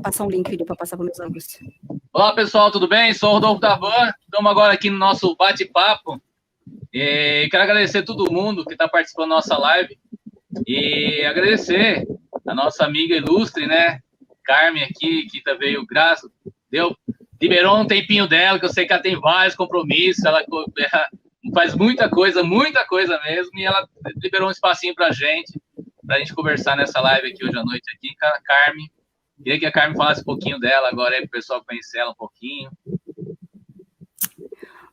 Passar um link para passar para meus amigos. Olá, pessoal, tudo bem? Sou o Rodolfo Tavan. Estamos agora aqui no nosso bate-papo. Quero agradecer a todo mundo que está participando da nossa live e agradecer a nossa amiga ilustre, né, Carmen aqui, que veio, liberou um tempinho dela, que eu sei que ela tem vários compromissos, ela faz muita coisa mesmo, e ela liberou um espacinho para a gente conversar nessa live aqui hoje à noite aqui. Carmen, queria que a Carmen falasse um pouquinho dela agora aí, para o pessoal conhecer ela um pouquinho.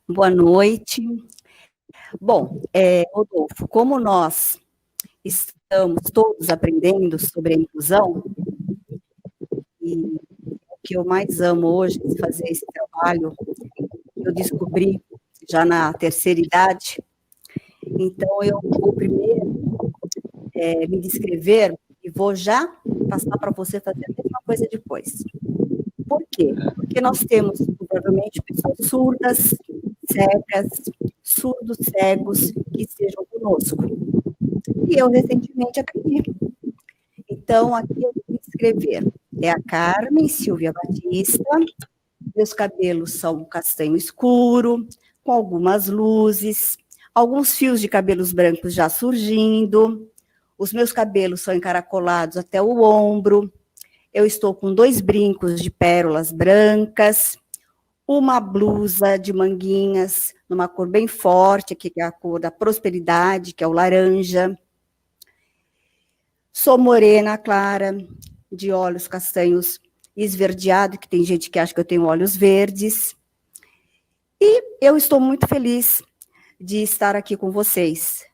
Boa noite. Bom, Rodolfo, como nós estamos todos aprendendo sobre a inclusão, e o que eu mais amo hoje é fazer esse trabalho, eu descobri já na terceira idade, então eu vou primeiro me descrever e vou já passar para você fazer a mesma coisa depois. Por quê? Porque nós temos, provavelmente, pessoas surdas, cegas, surdos, cegos, que estejam conosco. E eu, recentemente, aprendi. Então, aqui eu vou me descrever. É a Carmen Silvia Batista, meus cabelos são castanho escuro, com algumas luzes, alguns fios de cabelos brancos já surgindo, os meus cabelos são encaracolados até o ombro, eu estou com 2 brincos de pérolas brancas, uma blusa de manguinhas, numa cor bem forte, que é a cor da prosperidade, que é o laranja. Sou morena, clara, de olhos castanhos esverdeados, que tem gente que acha que eu tenho olhos verdes. E eu estou muito feliz de estar aqui com vocês.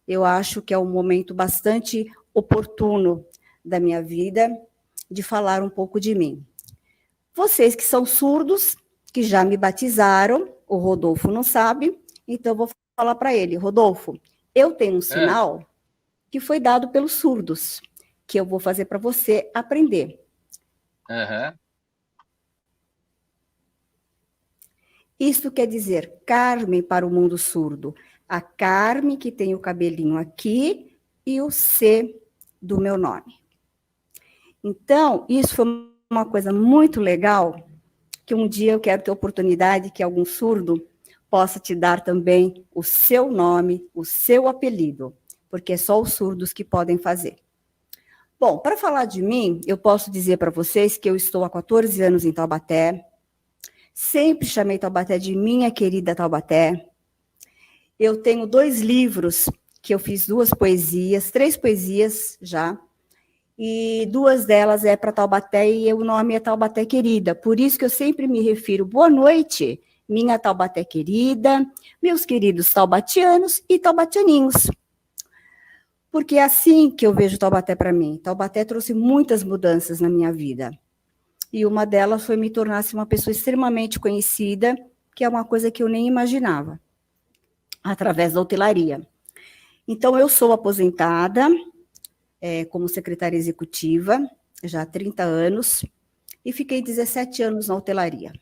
Eu acho que é um momento bastante oportuno da minha vida, de falar um pouco de mim. Vocês que são surdos, que já me batizaram, o Rodolfo não sabe, então eu vou falar para ele, Rodolfo, eu tenho um sinal que foi dado pelos surdos, que eu vou fazer para você aprender. Isso quer dizer Carmen para o mundo surdo. A Carmen que tem o cabelinho aqui e o C do meu nome. Então, isso foi uma coisa muito legal, que um dia eu quero ter oportunidade que algum surdo possa te dar também o seu nome, o seu apelido, porque é só os surdos que podem fazer. Bom, para falar de mim, eu posso dizer para vocês que eu estou há 14 anos em Taubaté, sempre chamei Taubaté de minha querida Taubaté. Eu tenho 2 livros, que eu fiz 2 poesias, 3 poesias já, e 2 delas é para Taubaté, e o nome é Taubaté Querida. Por isso que eu sempre me refiro, boa noite, minha Taubaté querida, meus queridos taubatianos e taubatianinhos. Porque é assim que eu vejo Taubaté para mim. Taubaté trouxe muitas mudanças na minha vida. E uma delas foi me tornar-se uma pessoa extremamente conhecida, que é uma coisa que eu nem imaginava, através da hotelaria. Então, eu sou aposentada, como secretária executiva, já há 30 anos, e fiquei 17 anos na hotelaria.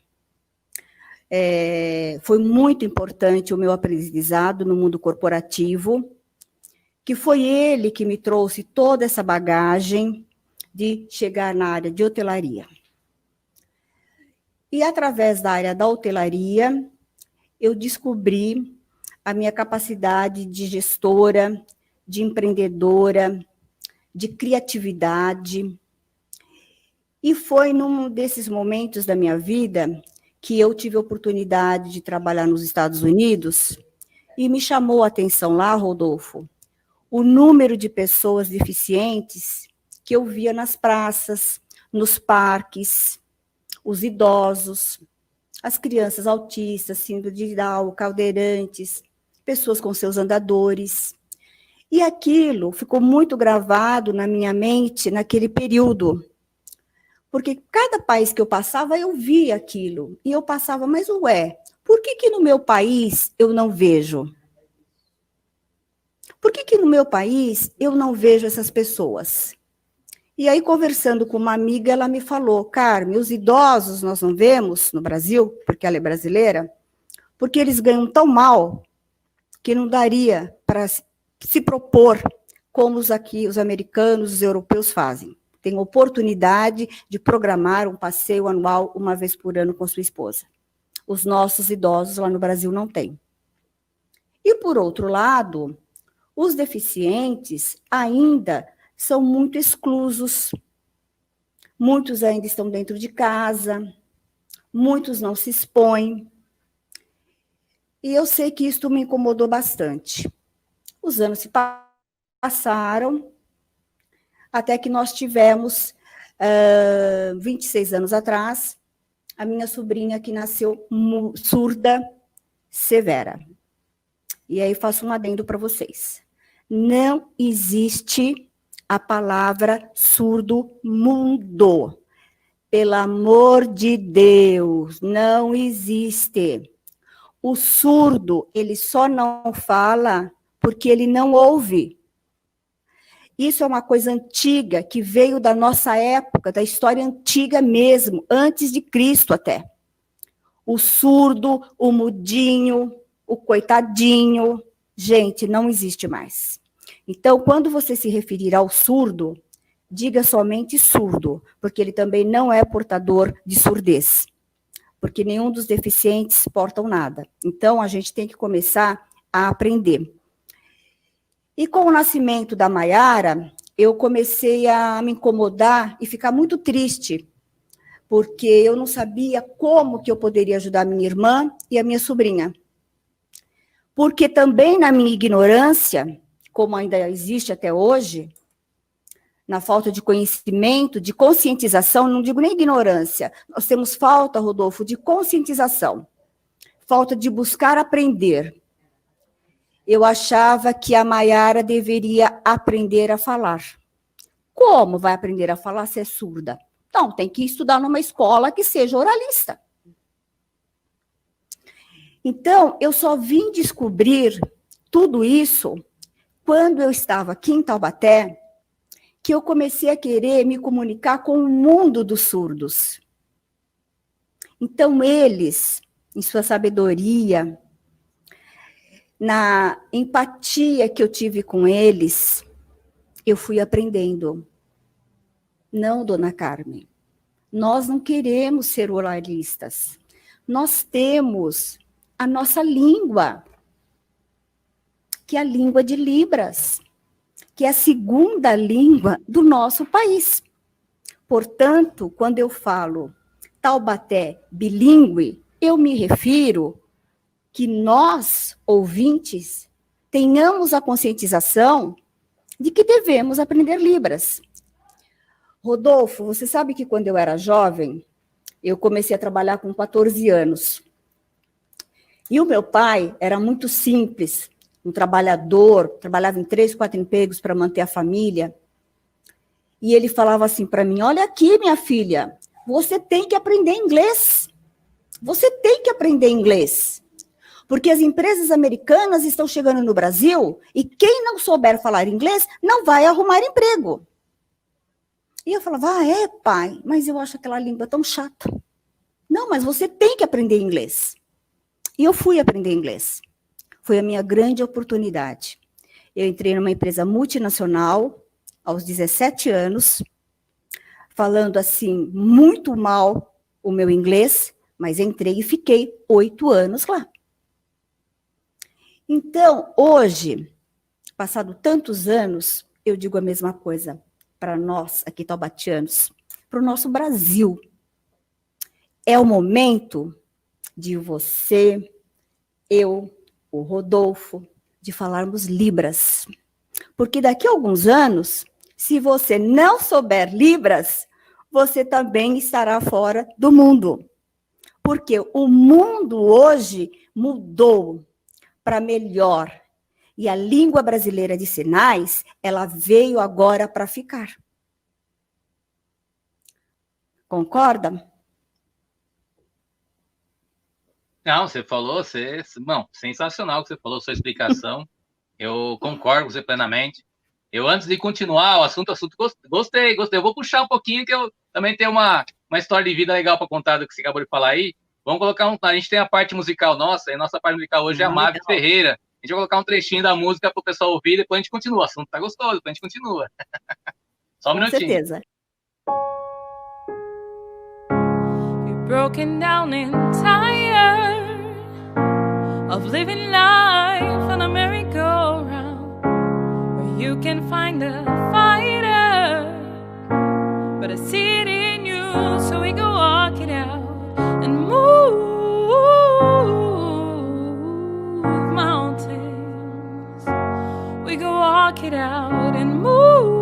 Foi muito importante o meu aprendizado no mundo corporativo, que foi ele que me trouxe toda essa bagagem de chegar na área de hotelaria. E, através da área da hotelaria, eu descobri a minha capacidade de gestora, de empreendedora, de criatividade. E foi num desses momentos da minha vida que eu tive a oportunidade de trabalhar nos Estados Unidos e me chamou a atenção lá, Rodolfo, o número de pessoas deficientes que eu via nas praças, nos parques, os idosos, as crianças autistas, síndrome de Down, cadeirantes, pessoas com seus andadores. E aquilo ficou muito gravado na minha mente naquele período. Porque cada país que eu passava, eu via aquilo. E eu passava, mas ué, por que no meu país eu não vejo? Por que no meu país eu não vejo essas pessoas? E aí, conversando com uma amiga, ela me falou, Carmen, os idosos nós não vemos no Brasil, porque ela é brasileira, porque eles ganham tão mal que não daria para se propor como os americanos, os europeus fazem. tem oportunidade de programar um passeio anual uma vez por ano com sua esposa. Os nossos idosos lá no Brasil não têm. E, por outro lado, os deficientes ainda são muito exclusos. Muitos ainda estão dentro de casa, muitos não se expõem. E eu sei que isso me incomodou bastante. Os anos se passaram, até que nós tivemos, 26 anos atrás, a minha sobrinha que nasceu surda severa. E aí faço um adendo para vocês. Não existe a palavra surdo-mudo. Pelo amor de Deus, não existe. O surdo, ele só não fala porque ele não ouve. Isso é uma coisa antiga, que veio da nossa época, da história antiga mesmo, antes de Cristo até. O surdo, o mudinho, o coitadinho, gente, não existe mais. Então, quando você se referir ao surdo, diga somente surdo, porque ele também não é portador de surdez, porque nenhum dos deficientes portam nada. Então, a gente tem que começar a aprender. E com o nascimento da Maiara, eu comecei a me incomodar e ficar muito triste, porque eu não sabia como que eu poderia ajudar a minha irmã e a minha sobrinha. Porque também na minha ignorância, como ainda existe até hoje, na falta de conhecimento, de conscientização, não digo nem ignorância, nós temos falta, Rodolfo, de conscientização, falta de buscar aprender. Eu achava que a Maiara deveria aprender a falar. Como vai aprender a falar se é surda? Então, tem que estudar numa escola que seja oralista. Então, eu só vim descobrir tudo isso quando eu estava aqui em Taubaté, que eu comecei a querer me comunicar com o mundo dos surdos. Então, eles, em sua sabedoria, na empatia que eu tive com eles, eu fui aprendendo. Não, dona Carmen, nós não queremos ser oralistas. Nós temos a nossa língua, que é a língua de Libras, que é a segunda língua do nosso país. Portanto, quando eu falo Taubaté bilíngue, eu me refiro que nós, ouvintes, tenhamos a conscientização de que devemos aprender Libras. Rodolfo, você sabe que quando eu era jovem, eu comecei a trabalhar com 14 anos. E o meu pai era muito simples, um trabalhador, trabalhava em 3, 4 empregos para manter a família. E ele falava assim para mim, olha aqui, minha filha, você tem que aprender inglês. Você tem que aprender inglês. Porque as empresas americanas estão chegando no Brasil e quem não souber falar inglês não vai arrumar emprego. E eu falava, é, pai, mas eu acho aquela língua tão chata. Não, mas você tem que aprender inglês. E eu fui aprender inglês. Foi a minha grande oportunidade. Eu entrei numa empresa multinacional aos 17 anos, falando assim, muito mal o meu inglês, mas entrei e fiquei 8 anos lá. Então, hoje, passado tantos anos, eu digo a mesma coisa para nós, aqui taubatianos, para o nosso Brasil. É o momento de você, eu, o Rodolfo, de falarmos Libras. Porque daqui a alguns anos, se você não souber Libras, você também estará fora do mundo. Porque o mundo hoje mudou para melhor. E a língua brasileira de sinais, ela veio agora para ficar. Concorda? Não, você falou, não, sensacional o que você falou, sua explicação. Eu concordo com você plenamente. Eu, antes de continuar o assunto, gostei. Eu vou puxar um pouquinho, que eu também tenho uma história de vida legal para contar do que você acabou de falar aí. Vamos colocar a gente tem a parte musical nossa, e a nossa parte musical hoje é a Mavi Ferreira. A gente vai colocar um trechinho da música para o pessoal ouvir, depois a gente continua. O assunto tá gostoso, depois a gente continua. Só um minutinho. Com certeza. You're broken down and tired of living life on a merry-go-round, where you can find a fighter, but I see it in you, so we go walk it out and move mountains. We go walk it out and move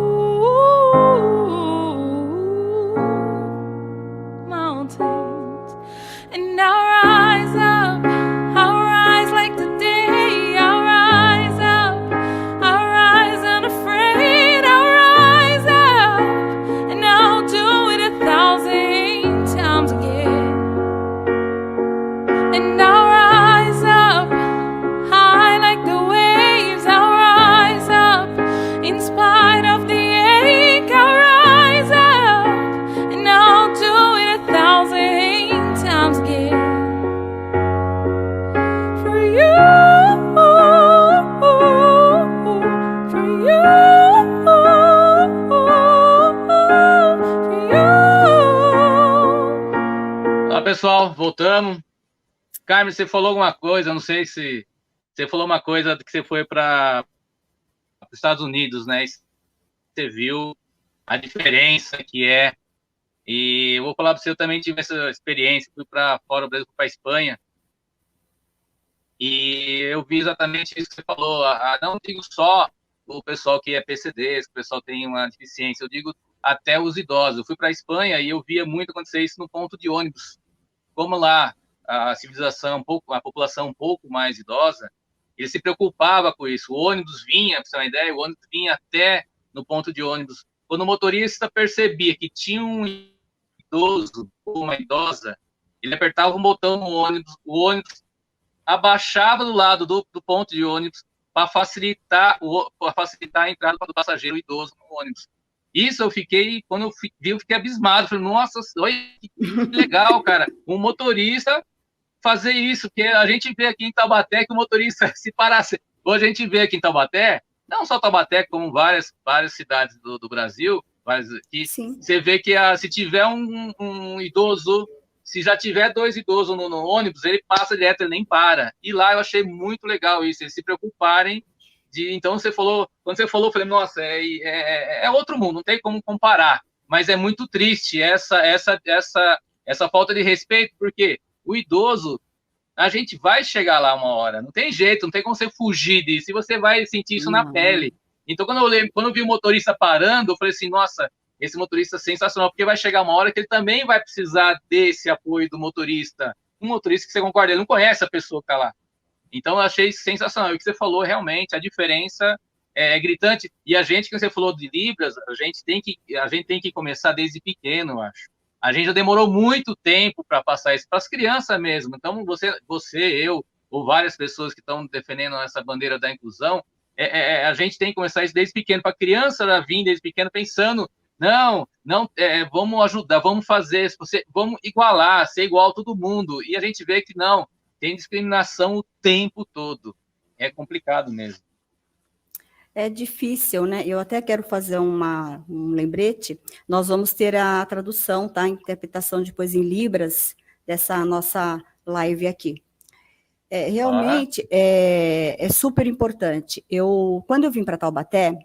mountains. And I'll rise up, I'll rise like the day, I'll rise up, I'll rise unafraid, I'll rise up, and I'll do it 1,000 times again. And I'll rise up, high like the waves, I'll rise up, in spite of the ache, I'll rise up, and I'll do it 1,000 times again. For you, for you, for you. Olá, pessoal, voltamos. Carmen, você falou alguma coisa, não sei se você falou uma coisa que você foi para os Estados Unidos, né? E você viu a diferença que é. E eu vou falar para você, eu também tive essa experiência, fui para fora do Brasil, fui para a Espanha, e eu vi exatamente isso que você falou. Não digo só o pessoal que é PCD, que o pessoal tem uma deficiência, eu digo até os idosos. Eu fui para a Espanha e eu via muito acontecer isso no ponto de ônibus. Como lá a civilização, a população um pouco mais idosa, ele se preocupava com isso. O ônibus vinha, para você ter uma ideia, o ônibus vinha até no ponto de ônibus. Quando o motorista percebia que tinha um idoso ou uma idosa, ele apertava um botão no ônibus, o ônibus abaixava do lado do ponto de ônibus para facilitar a entrada do passageiro idoso no ônibus. Isso eu fiquei, quando eu vi, eu fiquei abismado. Falei, nossa, olha que legal, cara. Um motorista fazer isso, porque a gente vê aqui em Taubaté que o motorista, se parasse. Hoje a gente vê aqui em Taubaté, não só Taubaté, como várias cidades do Brasil, que você vê que se tiver um idoso, se já tiver 2 idosos no ônibus, ele passa direto, ele nem para. E lá eu achei muito legal isso, eles se preocuparem de. Então quando você falou, eu falei, nossa, é outro mundo, não tem como comparar. Mas é muito triste essa falta de respeito, porque o idoso, a gente vai chegar lá uma hora, não tem jeito, não tem como você fugir disso, e você vai sentir isso na pele. Então, quando eu vi o motorista parando, eu falei assim, nossa, esse motorista é sensacional, porque vai chegar uma hora que ele também vai precisar desse apoio do motorista. Um motorista que você concorda, ele não conhece a pessoa que está lá. Então, eu achei sensacional. E o que você falou, realmente, a diferença é gritante. E a gente, que você falou de Libras, a gente tem que começar desde pequeno, eu acho. A gente já demorou muito tempo para passar isso para as crianças mesmo. Então, eu, ou várias pessoas que estão defendendo essa bandeira da inclusão, a gente tem que começar isso desde pequeno, para a criança já vir desde pequeno pensando, vamos ajudar, vamos fazer, vamos igualar, ser igual a todo mundo. E a gente vê que não, tem discriminação o tempo todo. É complicado mesmo. É difícil, né? Eu até quero fazer um lembrete. Nós vamos ter a tradução, tá? A interpretação depois em Libras dessa nossa live aqui. Realmente é super importante. Quando eu vim para Taubaté,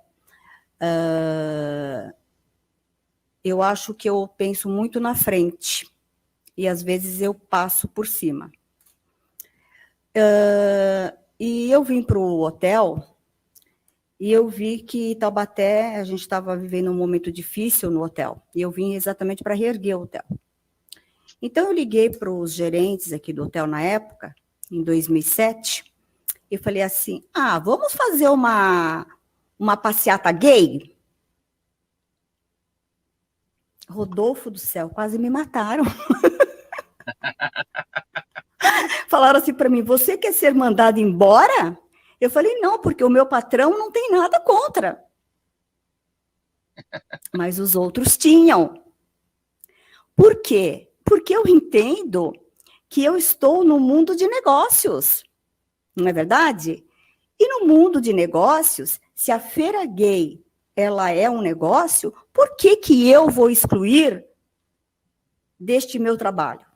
eu acho que eu penso muito na frente e às vezes eu passo por cima. E eu vim para o hotel. E eu vi que Taubaté, a gente estava vivendo um momento difícil no hotel. E eu vim exatamente para reerguer o hotel. Então, eu liguei para os gerentes aqui do hotel na época, em 2007, e falei assim, vamos fazer uma passeata gay? Rodolfo do céu, quase me mataram. Falaram assim para mim, você quer ser mandado embora? Eu falei, não, porque o meu patrão não tem nada contra. Mas os outros tinham. Por quê? Porque eu entendo que eu estou no mundo de negócios. Não é verdade? E no mundo de negócios, se a feira gay ela é um negócio, por que que eu vou excluir deste meu trabalho?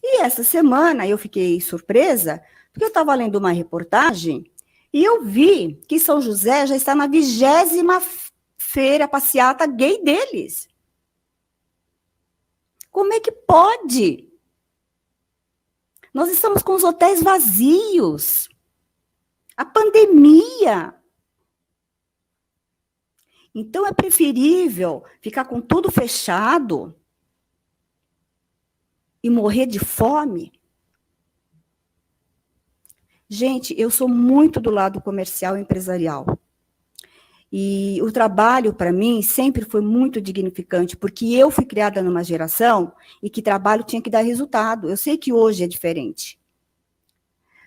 E essa semana eu fiquei surpresa, porque eu estava lendo uma reportagem e eu vi que São José já está na 20ª feira passeata gay deles. Como é que pode? Nós estamos com os hotéis vazios. A pandemia. Então, é preferível ficar com tudo fechado e morrer de fome? Gente, eu sou muito do lado comercial e empresarial. E o trabalho, para mim, sempre foi muito dignificante, porque eu fui criada numa geração e que trabalho tinha que dar resultado. Eu sei que hoje é diferente.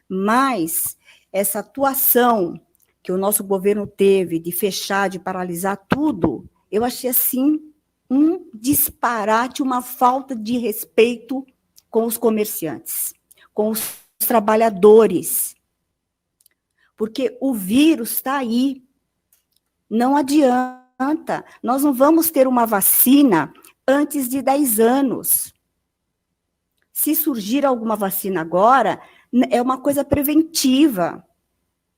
Mas essa atuação que o nosso governo teve de fechar, de paralisar tudo, eu achei, assim, um disparate, uma falta de respeito com os comerciantes, com os trabalhadores. Porque o vírus está aí. Não adianta. Nós não vamos ter uma vacina antes de 10 anos. Se surgir alguma vacina agora, é uma coisa preventiva.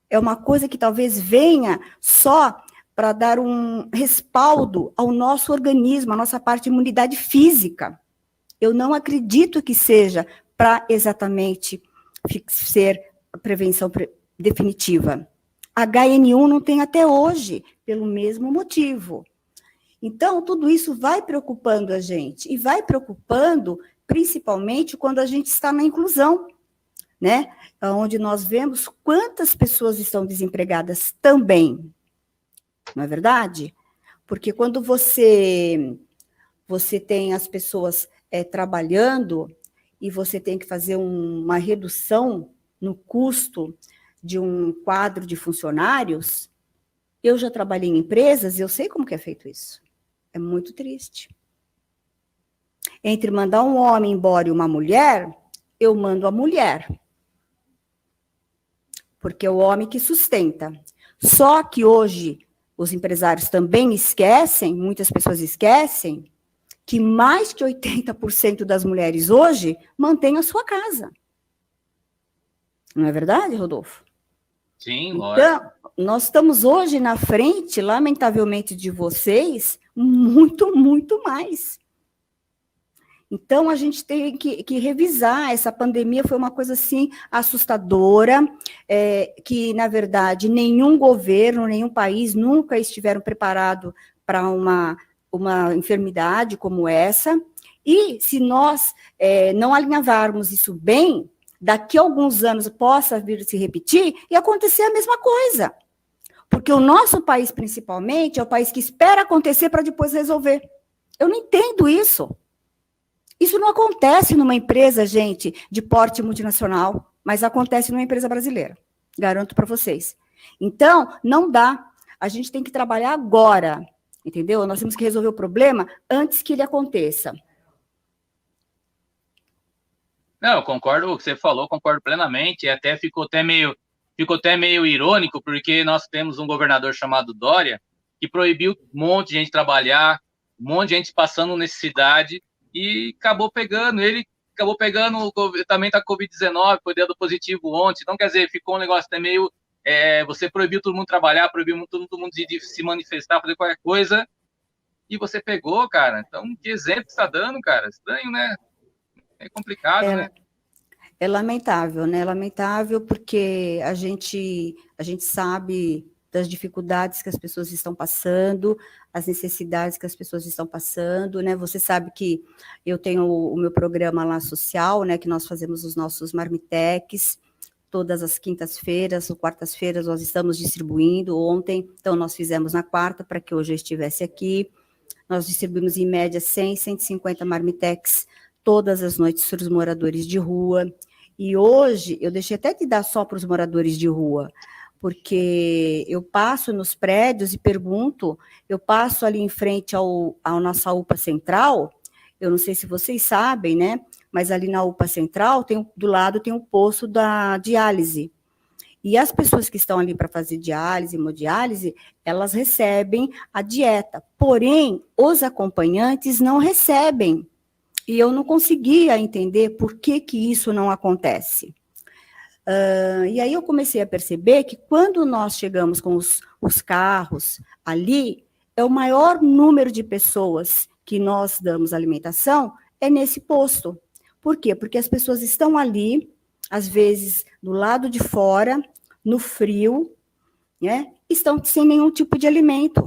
É uma coisa que talvez venha só para dar um respaldo ao nosso organismo, à nossa parte de imunidade física. Eu não acredito que seja para exatamente ser a prevenção definitiva. HN1 não tem até hoje, pelo mesmo motivo. Então, tudo isso vai preocupando a gente, e vai preocupando principalmente quando a gente está na inclusão, né? Onde nós vemos quantas pessoas estão desempregadas também. Não é verdade? Porque quando você tem as pessoas trabalhando e você tem que fazer uma redução no custo de um quadro de funcionários, eu já trabalhei em empresas e eu sei como que é feito isso. É muito triste. Entre mandar um homem embora e uma mulher, eu mando a mulher. Porque é o homem que sustenta. Só que hoje os empresários também esquecem, muitas pessoas esquecem, que mais que 80% das mulheres hoje mantêm a sua casa. Não é verdade, Rodolfo? Sim, lógico. Então, nós estamos hoje na frente, lamentavelmente, de vocês, muito, muito mais. Então, a gente tem que revisar. Essa pandemia foi uma coisa, assim, assustadora, que, na verdade, nenhum governo, nenhum país nunca estiveram preparados para uma enfermidade como essa. E, se nós não alinhavarmos isso bem, daqui a alguns anos possa vir se repetir e acontecer a mesma coisa. Porque o nosso país, principalmente, é o país que espera acontecer para depois resolver. Eu não entendo isso. Isso não acontece numa empresa, gente, de porte multinacional, mas acontece numa empresa brasileira. Garanto para vocês. Então, não dá. A gente tem que trabalhar agora, entendeu? Nós temos que resolver o problema antes que ele aconteça. Não, eu concordo com o que você falou, concordo plenamente, e ficou até meio irônico, porque nós temos um governador chamado Dória, que proibiu um monte de gente trabalhar, um monte de gente passando necessidade, e acabou pegando, também está com Covid-19, foi dado positivo ontem, então, quer dizer, ficou um negócio até meio, você proibiu todo mundo trabalhar, proibiu todo mundo de se manifestar, fazer qualquer coisa, e você pegou, cara, então, que exemplo que você está dando, cara, estranho, né? É complicado, né? É lamentável, né? É lamentável porque a gente sabe das dificuldades que as pessoas estão passando, as necessidades que as pessoas estão passando, né? Você sabe que eu tenho o meu programa lá social, né? Que nós fazemos os nossos marmitex, todas as quintas-feiras ou quartas-feiras nós estamos distribuindo. Ontem, então, nós fizemos na quarta, para que hoje eu estivesse aqui. Nós distribuímos, em média, 100, 150 marmitex todas as noites para os moradores de rua. E hoje, eu deixei até de dar só para os moradores de rua, porque eu passo nos prédios e pergunto, eu passo ali em frente à nossa UPA Central, eu não sei se vocês sabem, né? Mas ali na UPA Central, do lado tem um posto da diálise. E as pessoas que estão ali para fazer diálise, hemodiálise, elas recebem a dieta. Porém, os acompanhantes não recebem. E eu não conseguia entender por que isso não acontece. E aí eu comecei a perceber que quando nós chegamos com os carros ali, é o maior número de pessoas que nós damos alimentação é nesse posto. Por quê? Porque as pessoas estão ali, às vezes do lado de fora, no frio, né? Estão sem nenhum tipo de alimento.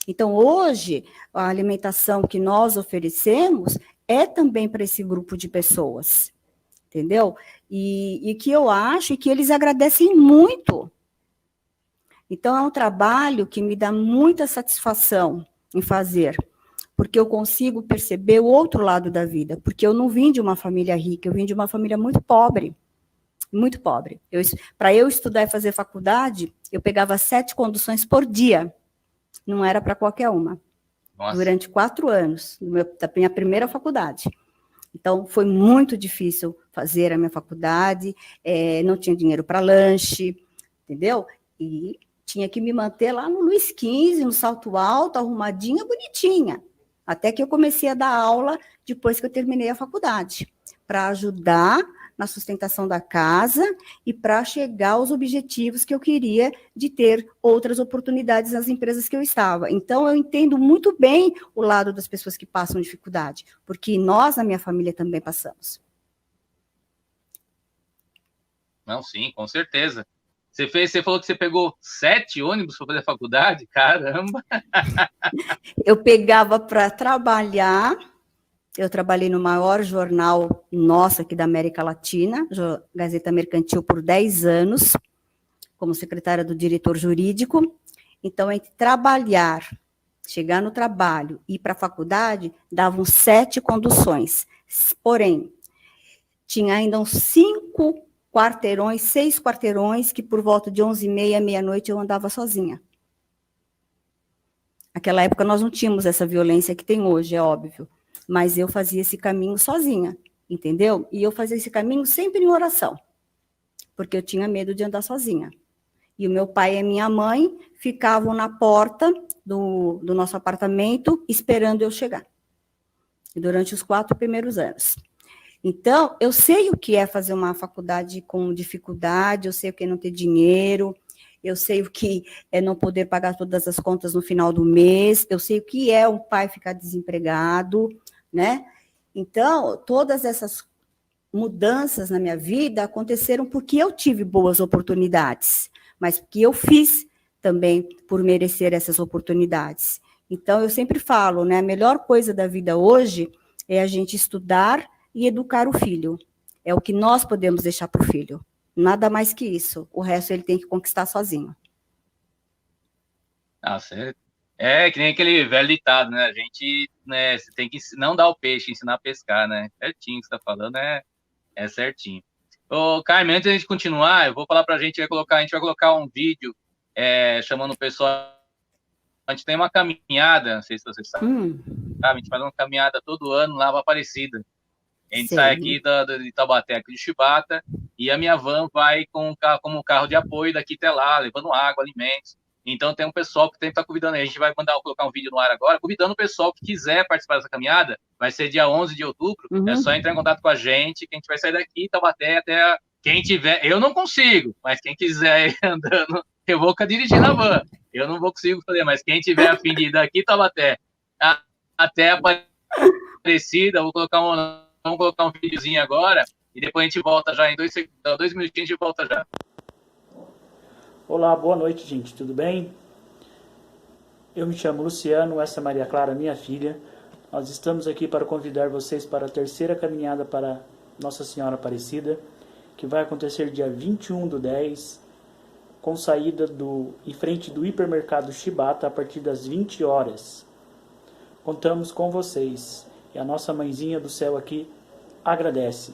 Então, hoje, a alimentação que nós oferecemos é também para esse grupo de pessoas, entendeu? E que eu acho que eles agradecem muito. Então, é um trabalho que me dá muita satisfação em fazer, porque eu consigo perceber o outro lado da vida, porque eu não vim de uma família rica, eu vim de uma família muito pobre. Muito pobre. Para eu estudar e fazer faculdade, eu pegava 7 conduções por dia. Não era para qualquer uma. Nossa. Durante 4 anos, da minha primeira faculdade. Então, foi muito difícil fazer a minha faculdade, não tinha dinheiro para lanche, entendeu? E tinha que me manter lá no Luiz XV, no salto alto, arrumadinha, bonitinha. Até que eu comecei a dar aula depois que eu terminei a faculdade, para ajudar na sustentação da casa e para chegar aos objetivos que eu queria de ter outras oportunidades nas empresas que eu estava. Então, eu entendo muito bem o lado das pessoas que passam dificuldade, porque nós, na minha família, também passamos. Não, sim, com certeza. Você falou que você pegou 7 ônibus para fazer a faculdade? Caramba! Eu pegava para trabalhar. Eu trabalhei no maior jornal nosso aqui da América Latina, Gazeta Mercantil, por 10 anos, como secretária do diretor jurídico. Então, entre trabalhar, chegar no trabalho e ir para a faculdade, davam 7 conduções. Porém, tinha ainda uns 5 quarteirões, 6 quarteirões, que por volta de 11h30, meia-noite, eu andava sozinha. Naquela época, nós não tínhamos essa violência que tem hoje, é óbvio. Mas eu fazia esse caminho sozinha, entendeu? E eu fazia esse caminho sempre em oração, porque eu tinha medo de andar sozinha. E o meu pai e a minha mãe ficavam na porta do nosso apartamento, esperando eu chegar. E durante os 4 primeiros anos. Então, eu sei o que é fazer uma faculdade com dificuldade, eu sei o que é não ter dinheiro, eu sei o que é não poder pagar todas as contas no final do mês, eu sei o que é um pai ficar desempregado, né? Então, todas essas mudanças na minha vida aconteceram porque eu tive boas oportunidades, mas porque eu fiz também por merecer essas oportunidades. Então, eu sempre falo, né? A melhor coisa da vida hoje é a gente estudar e educar o filho. É o que nós podemos deixar para o filho. Nada mais que isso. O resto ele tem que conquistar sozinho. Ah, certo. Que nem aquele velho ditado, né? A gente, né, você tem que não dar o peixe, ensinar a pescar, né? Certinho que você está falando, é certinho. Ô, Carmen, antes de a gente continuar, eu vou falar para a gente vai colocar um vídeo chamando o pessoal. A gente tem uma caminhada, não sei se vocês sabem, a gente faz uma caminhada todo ano lá para Aparecida. A gente sai aqui de Taubaté, aqui de Chibata, e a minha van vai como carro de apoio daqui até lá, levando água, alimentos. Então, tem um pessoal que tem que estar convidando. A gente vai colocar um vídeo no ar agora, convidando o pessoal que quiser participar dessa caminhada. Vai ser dia 11 de outubro. É só entrar em contato com a gente, que a gente vai sair daqui, Taubaté, até quem tiver. Eu não consigo, mas quem quiser ir andando, eu vou dirigir na van. Eu não vou conseguir fazer, mas quem tiver a fim de ir daqui, Taubaté, até Aparecida, vamos colocar um videozinho agora, e depois a gente volta já em 2 minutinhos, a gente volta já. Olá, boa noite, gente, tudo bem? Eu me chamo Luciano, essa é Maria Clara, minha filha. Nós estamos aqui para convidar vocês para a 3ª caminhada para Nossa Senhora Aparecida, que vai acontecer dia 21/10, com saída em frente do hipermercado Chibata a partir das 20 horas. Contamos com vocês e a nossa mãezinha do céu aqui agradece.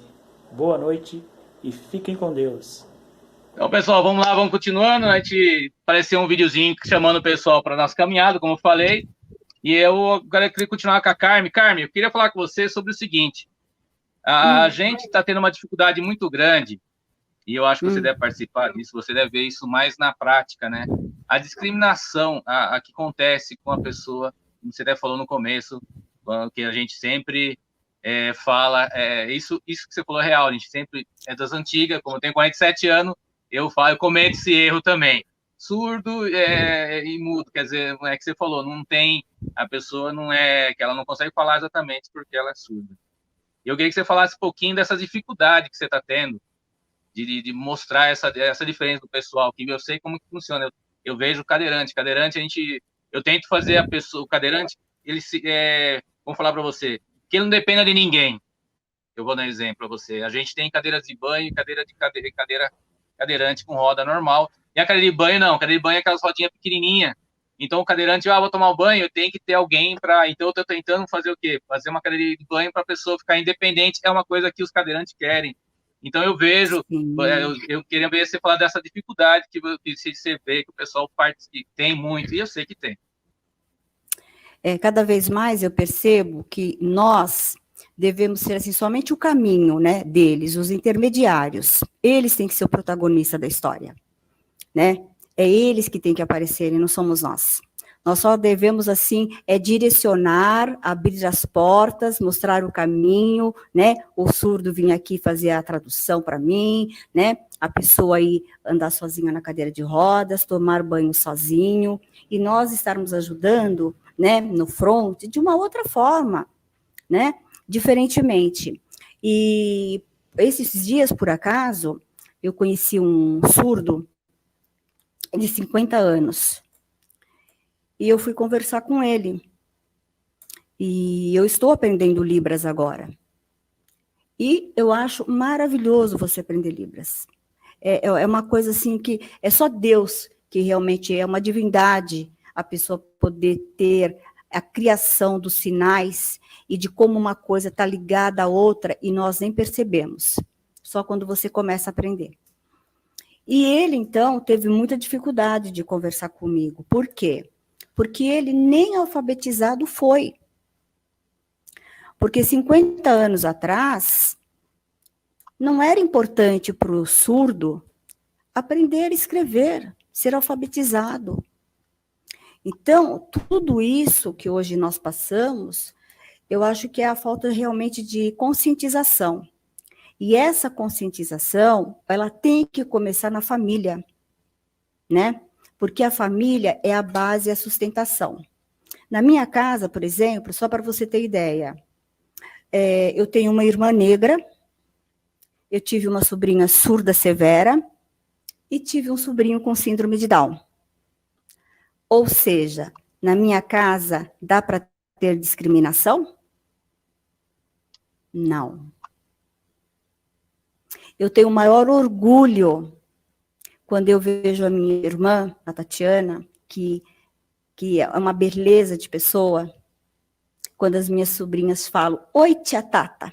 Boa noite e fiquem com Deus. Então, pessoal, vamos lá, vamos continuando. A gente apareceu um videozinho chamando o pessoal para a nossa caminhada, como eu falei. E eu agora queria continuar com a Carmen. Carmen, eu queria falar com você sobre o seguinte. A gente está tendo uma dificuldade muito grande e eu acho que você deve participar disso, você deve ver isso mais na prática, né? A discriminação, a que acontece com a pessoa, como você até falou no começo, que a gente sempre fala, isso que você falou é real, a gente sempre, das antigas, como eu tenho 47 anos, eu cometo esse erro também. Surdo e mudo, quer dizer, não é que você falou, não tem, a pessoa não é, que ela não consegue falar exatamente porque ela é surda. Eu queria que você falasse um pouquinho dessa dificuldade que você está tendo, de mostrar essa diferença do pessoal, que eu sei como que funciona. Eu vejo o cadeirante, eu tento fazer o cadeirante, vamos falar para você, que ele não dependa de ninguém. Eu vou dar um exemplo para você. A gente tem cadeiras de banho, cadeirante com roda normal, e a cadeira de banho não, a cadeira de banho é aquelas rodinhas pequenininhas. Então o cadeirante, vou tomar um banho, eu tenho que ter alguém para... Então eu estou tentando fazer o quê? Fazer uma cadeira de banho para a pessoa ficar independente, é uma coisa que os cadeirantes querem. Então eu vejo, eu queria ver você falar dessa dificuldade que você vê que o pessoal que tem muito, e eu sei que tem. Cada vez mais eu percebo que nós devemos ser assim, somente o caminho, né, deles, os intermediários. Eles têm que ser o protagonista da história, né? É eles que têm que aparecer e não somos nós. Nós só devemos, assim, direcionar, abrir as portas, mostrar o caminho, né? O surdo vir aqui fazer a tradução para mim, né? A pessoa aí andar sozinha na cadeira de rodas, tomar banho sozinho, e nós estarmos ajudando, né, no front, de uma outra forma, né? Diferentemente. E esses dias, por acaso, eu conheci um surdo de 50 anos. E eu fui conversar com ele. E eu estou aprendendo Libras agora. E eu acho maravilhoso você aprender Libras. É uma coisa assim que é só Deus que realmente é uma divindade, a pessoa poder ter a criação dos sinais e de como uma coisa está ligada à outra e nós nem percebemos. Só quando você começa a aprender. E ele, então, teve muita dificuldade de conversar comigo. Por quê? Porque ele nem alfabetizado foi. Porque 50 anos atrás, não era importante para o surdo aprender a escrever, ser alfabetizado. Então, tudo isso que hoje nós passamos, eu acho que é a falta realmente de conscientização. E essa conscientização, ela tem que começar na família, né? Porque a família é a base e a sustentação. Na minha casa, por exemplo, só para você ter ideia, eu tenho uma irmã negra, eu tive uma sobrinha surda severa e tive um sobrinho com síndrome de Down. Ou seja, na minha casa, dá para ter discriminação? Não. Eu tenho o maior orgulho quando eu vejo a minha irmã, a Tatiana, que é uma beleza de pessoa, quando as minhas sobrinhas falam, oi, tia Tata.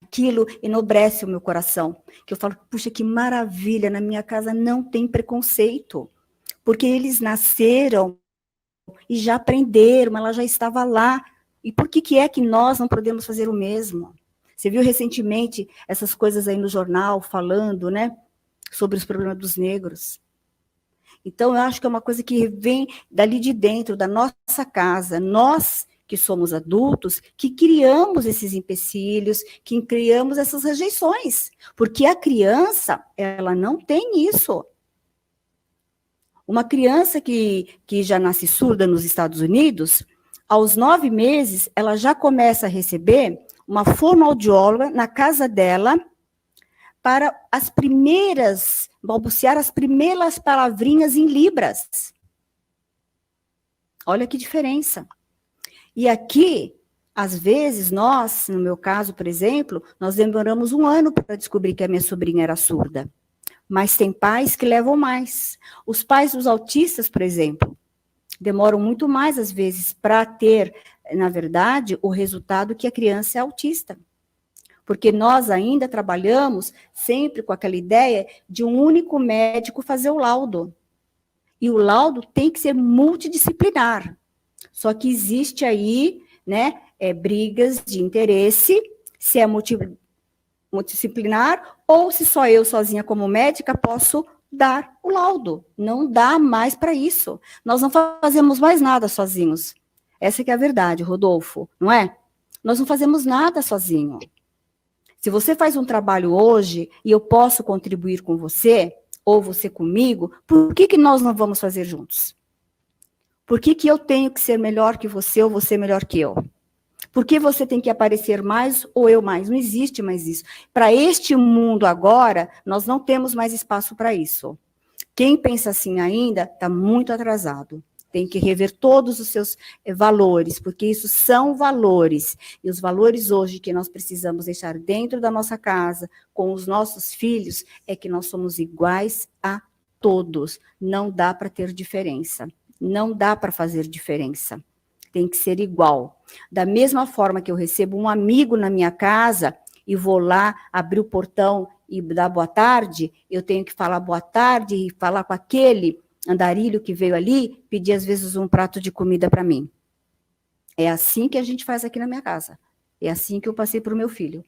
Aquilo enobrece o meu coração, que eu falo, puxa, que maravilha, na minha casa não tem preconceito, porque eles nasceram e já aprenderam, ela já estava lá, e por que é que nós não podemos fazer o mesmo? Você viu recentemente essas coisas aí no jornal, falando, né, sobre os problemas dos negros. Então, eu acho que é uma coisa que vem dali de dentro, da nossa casa, nós que somos adultos, que criamos esses empecilhos, que criamos essas rejeições, porque a criança, ela não tem isso. Uma criança que já nasce surda nos Estados Unidos, aos 9 meses, ela já começa a receber uma fonoaudióloga na casa dela para balbuciar as primeiras palavrinhas em Libras. Olha que diferença. E aqui, às vezes, nós, no meu caso, por exemplo, nós demoramos 1 ano para descobrir que a minha sobrinha era surda. Mas tem pais que levam mais. Os pais dos autistas, por exemplo, demoram muito mais, às vezes, para ter, na verdade, o resultado que a criança é autista. Porque nós ainda trabalhamos sempre com aquela ideia de um único médico fazer o laudo. E o laudo tem que ser multidisciplinar. Só que existe aí, né, brigas de interesse, se é multidisciplinar, ou se só eu sozinha como médica posso dar o laudo. Não dá mais para isso. Nós não fazemos mais nada sozinhos. Essa que é a verdade, Rodolfo, não é? Nós não fazemos nada sozinho. Se você faz um trabalho hoje e eu posso contribuir com você, ou você comigo, por que nós não vamos fazer juntos? Por que eu tenho que ser melhor que você ou você melhor que eu? Por que você tem que aparecer mais ou eu mais? Não existe mais isso. Para este mundo agora, nós não temos mais espaço para isso. Quem pensa assim ainda está muito atrasado. Tem que rever todos os seus valores, porque isso são valores. E os valores hoje que nós precisamos deixar dentro da nossa casa, com os nossos filhos, é que nós somos iguais a todos. Não dá para ter diferença. Não dá para fazer diferença. Tem que ser igual. Da mesma forma que eu recebo um amigo na minha casa e vou lá abrir o portão e dar boa tarde, eu tenho que falar boa tarde e falar com aquele andarilho que veio ali, pedir às vezes um prato de comida para mim. É assim que a gente faz aqui na minha casa. É assim que eu passei para o meu filho.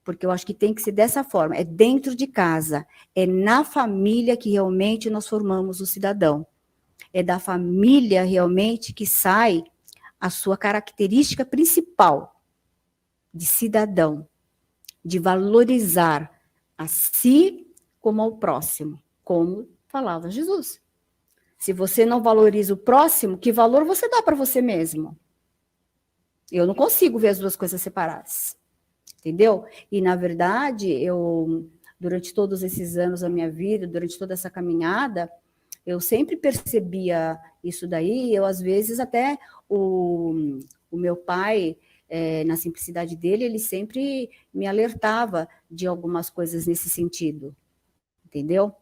Porque eu acho que tem que ser dessa forma. É dentro de casa. É na família que realmente nós formamos o cidadão. É da família realmente que sai a sua característica principal de cidadão, de valorizar a si como ao próximo, como falava Jesus. Se você não valoriza o próximo, que valor você dá para você mesmo? Eu não consigo ver as duas coisas separadas, entendeu? E, na verdade, durante todos esses anos da minha vida, durante toda essa caminhada, eu sempre percebia isso daí, eu às vezes até, o meu pai, na simplicidade dele, ele sempre me alertava de algumas coisas nesse sentido, entendeu?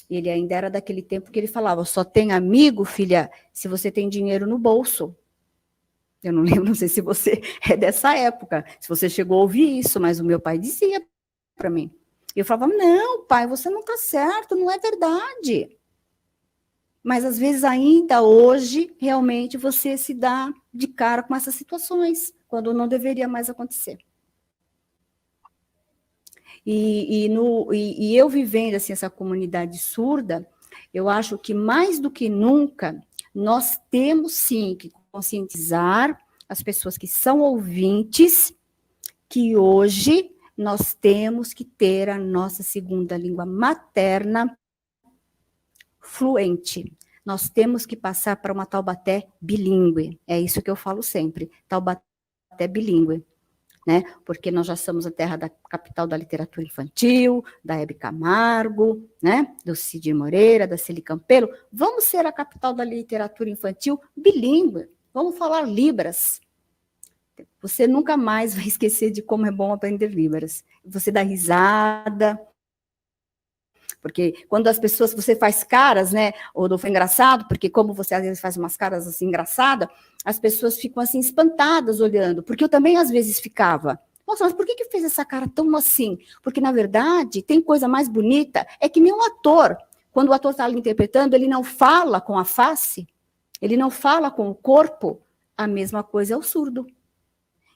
Ele ainda era daquele tempo que ele falava, só tem amigo, filha, se você tem dinheiro no bolso. Eu não lembro, não sei se você é dessa época, se você chegou a ouvir isso, mas o meu pai dizia para mim. Eu falava, não, pai, você não está certo, não é verdade. Mas, às vezes, ainda hoje, realmente, você se dá de cara com essas situações, quando não deveria mais acontecer. E eu vivendo assim, essa comunidade surda, eu acho que, mais do que nunca, nós temos, sim, que conscientizar as pessoas que são ouvintes, que hoje nós temos que ter a nossa segunda língua materna fluente. Nós temos que passar para uma Taubaté bilíngue. É isso que eu falo sempre, Taubaté bilíngue, né? Porque nós já somos a terra da capital da literatura infantil, da Hebe Camargo, né? Do Cid Moreira, da Celi Campelo. Vamos ser a capital da literatura infantil bilíngue. Vamos falar Libras. Você nunca mais vai esquecer de como é bom aprender Libras. Você dá risada. Porque quando as pessoas, você faz caras, né, Rodolfo, é engraçado, porque como você às vezes faz umas caras assim engraçadas, as pessoas ficam assim espantadas olhando, porque eu também às vezes ficava, nossa, mas por que fez essa cara tão assim? Porque na verdade, tem coisa mais bonita, é que nem um ator, quando o ator está ali interpretando, ele não fala com a face, ele não fala com o corpo, a mesma coisa é o surdo.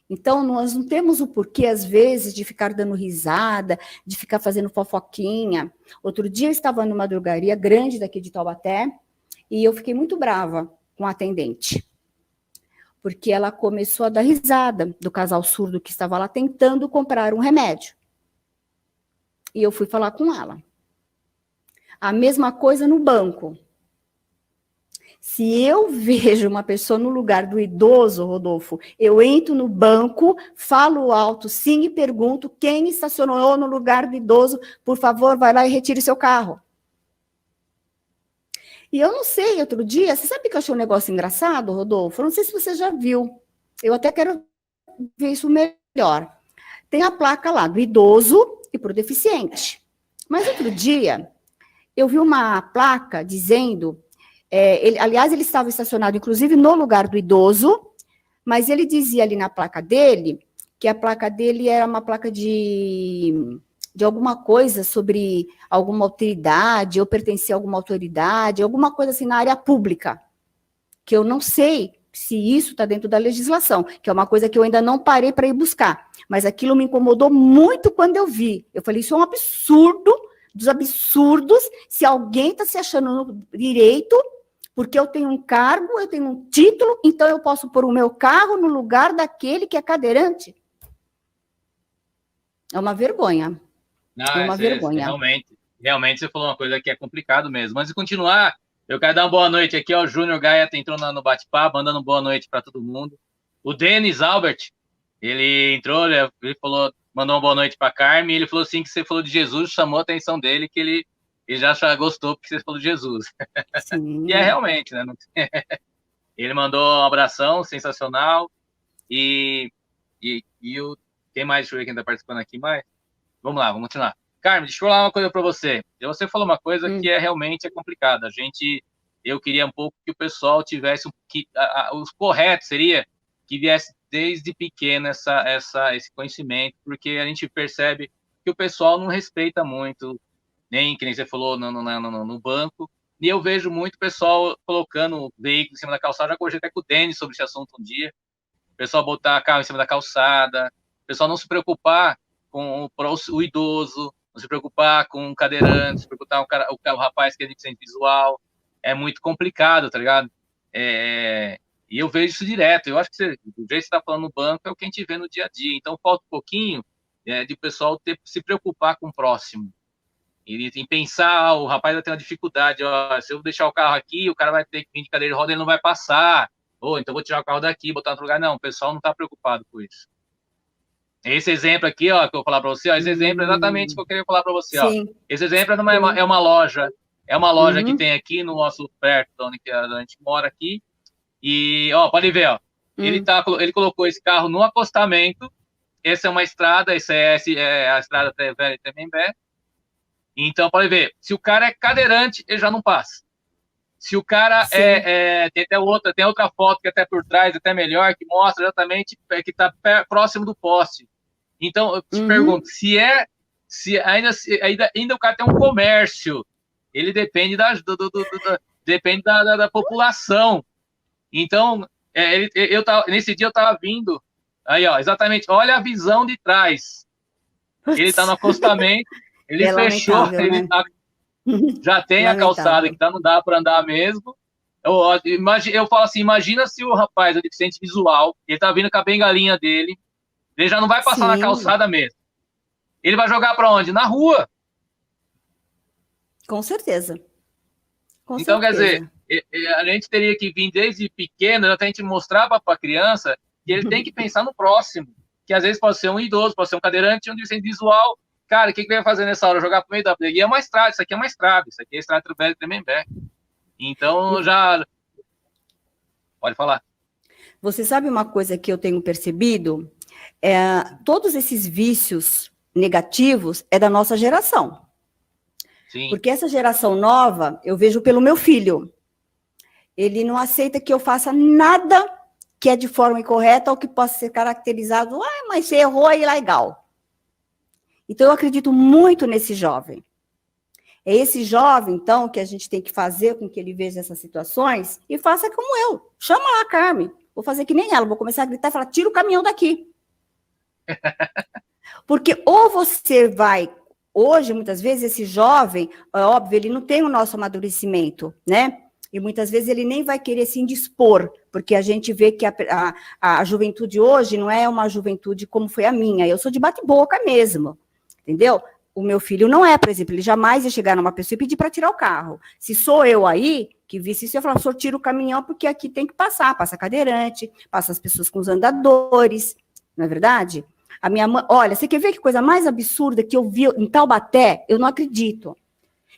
Então, nós não temos o porquê, às vezes, de ficar dando risada, de ficar fazendo fofoquinha. Outro dia, eu estava numa drogaria grande daqui de Taubaté, e eu fiquei muito brava com a atendente, porque ela começou a dar risada do casal surdo que estava lá tentando comprar um remédio. E eu fui falar com ela. A mesma coisa no banco. Se eu vejo uma pessoa no lugar do idoso, Rodolfo, eu entro no banco, falo alto, sim, e pergunto quem estacionou no lugar do idoso, por favor, vai lá e retire seu carro. E eu não sei, outro dia, você sabe que eu achei um negócio engraçado, Rodolfo? Eu não sei se você já viu, eu até quero ver isso melhor. Tem a placa lá do idoso e para o deficiente. Mas outro dia, eu vi uma placa dizendo... aliás, ele estava estacionado, inclusive, no lugar do idoso, mas ele dizia ali na placa dele, que a placa dele era uma placa de alguma coisa sobre alguma autoridade, ou pertencia a alguma autoridade, alguma coisa assim na área pública, que eu não sei se isso está dentro da legislação, que é uma coisa que eu ainda não parei para ir buscar. Mas aquilo me incomodou muito quando eu vi. Eu falei, isso é um absurdo dos absurdos, se alguém está se achando no direito, porque eu tenho um cargo, eu tenho um título, então eu posso pôr o meu carro no lugar daquele que é cadeirante. É uma vergonha. Não, é uma vergonha. Realmente você falou uma coisa que é complicado mesmo. Antes de continuar, eu quero dar uma boa noite aqui, ó, o Júnior Gaia entrou no bate-papo, mandando boa noite para todo mundo. O Denis Albert, ele entrou, ele falou, mandou uma boa noite para Carmen, ele falou assim que você falou de Jesus, chamou a atenção dele, que ele já gostou porque você falou de Jesus. Sim. E é realmente, né? Ele mandou um abração sensacional. E o quem mais? Deixa eu ver quem está participando aqui mais. Vamos lá, vamos continuar. Carmen, deixa eu falar uma coisa para você. Você falou uma coisa que realmente é complicada. Eu queria um pouco que o pessoal tivesse os corretos seria que viesse desde pequeno esse conhecimento, porque a gente percebe que o pessoal não respeita muito, nem que nem você falou no banco. E eu vejo muito pessoal colocando veículo em cima da calçada. Já conversei até com o Denis sobre esse assunto um dia. O pessoal botar carro em cima da calçada, o pessoal não se preocupar com o idoso, não se preocupar com o cadeirante, se preocupar com o rapaz que é deficiente visual. É muito complicado, tá ligado? E eu vejo isso direto. Eu acho que do jeito que você está falando no banco é o que a gente vê no dia a dia. Então, falta um pouquinho de o pessoal se preocupar com o próximo. E pensar, o rapaz vai ter uma dificuldade. Ó, se eu deixar o carro aqui, o cara vai ter que vir de cadeira de roda, ele não vai passar. Então vou tirar o carro daqui, botar em outro lugar. Não, o pessoal não está preocupado com isso. Esse exemplo aqui, ó, que eu vou falar para você, ó, esse exemplo é exatamente o que eu queria falar para você. Ó. Esse exemplo é uma loja. É uma loja que tem aqui no nosso perto, onde a gente mora aqui. E, ó, pode ver, ó. Ele colocou esse carro no acostamento. Essa é uma estrada, essa é a estrada Velha Tremembé. Então, pode ver, se o cara é cadeirante, ele já não passa. Se o cara tem outra foto que até por trás, até melhor, que mostra exatamente que está próximo do poste. Então, eu te pergunto, ainda o cara tem um comércio, ele depende depende da população. Então, nesse dia eu estava vindo, aí, ó, exatamente, olha a visão de trás. Ele está no acostamento, ele fechou, ele já tem a calçada que não dá para andar mesmo. Eu falo assim, imagina se o rapaz é deficiente visual, ele tá vindo com a bengalinha dele, ele já não vai passar na calçada mesmo. Ele vai jogar para onde? Na rua. Com certeza. Então, quer dizer, a gente teria que vir desde pequeno, até a gente mostrar para a criança que ele tem que pensar no próximo, que às vezes pode ser um idoso, pode ser um cadeirante, um deficiente visual. Cara, o que ele vai fazer nessa hora? Jogar pro meio da... E é uma estrada, isso aqui é uma estrada. Isso aqui é a estrada do Velho Tremembé. Então, já... Pode falar. Você sabe uma coisa que eu tenho percebido? Todos esses vícios negativos é da nossa geração. Sim. Porque essa geração nova, eu vejo pelo meu filho. Ele não aceita que eu faça nada que é de forma incorreta ou que possa ser caracterizado, mas você errou aí, legal. Então, eu acredito muito nesse jovem. É esse jovem, então, que a gente tem que fazer com que ele veja essas situações e faça como eu. Chama lá a Carmen. Vou fazer que nem ela. Vou começar a gritar e falar, tira o caminhão daqui. Porque ou você vai... Hoje, muitas vezes, esse jovem, é óbvio, ele não tem o nosso amadurecimento, né? E muitas vezes ele nem vai querer se indispor, porque a gente vê que a juventude hoje não é uma juventude como foi a minha. Eu sou de bate-boca mesmo. Entendeu? O meu filho não é, por exemplo, ele jamais ia chegar numa pessoa e pedir para tirar o carro. Se sou eu aí, que visse isso, eu falo, senhor, tira o caminhão, porque aqui tem que passar. Passa cadeirante, passa as pessoas com os andadores, não é verdade? A minha mãe, olha, você quer ver que coisa mais absurda que eu vi em Taubaté? Eu não acredito.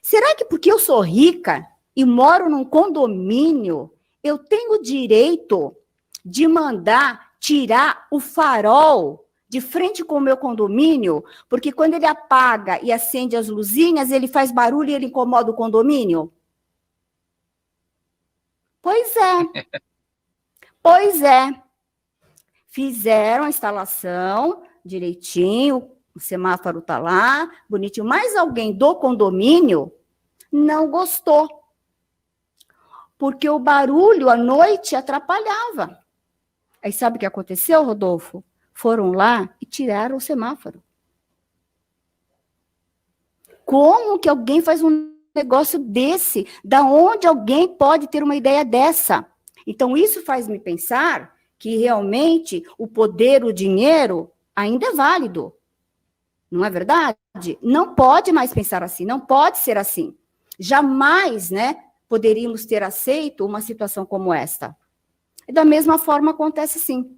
Será que porque eu sou rica e moro num condomínio, eu tenho o direito de mandar tirar o farol de frente com o meu condomínio, porque quando ele apaga e acende as luzinhas, ele faz barulho e ele incomoda o condomínio? Pois é. Pois é. Fizeram a instalação direitinho, o semáforo está lá, bonitinho, mas alguém do condomínio não gostou. porque o barulho à noite atrapalhava. Aí sabe o que aconteceu, Rodolfo? Foram lá e tiraram o semáforo. Como que alguém faz um negócio desse? Da onde alguém pode ter uma ideia dessa? Então, isso faz me pensar que realmente o poder, o dinheiro, ainda é válido. Não é verdade? Não pode mais pensar assim, não pode ser assim. Jamais, né, poderíamos ter aceito uma situação como esta. E da mesma forma acontece sim.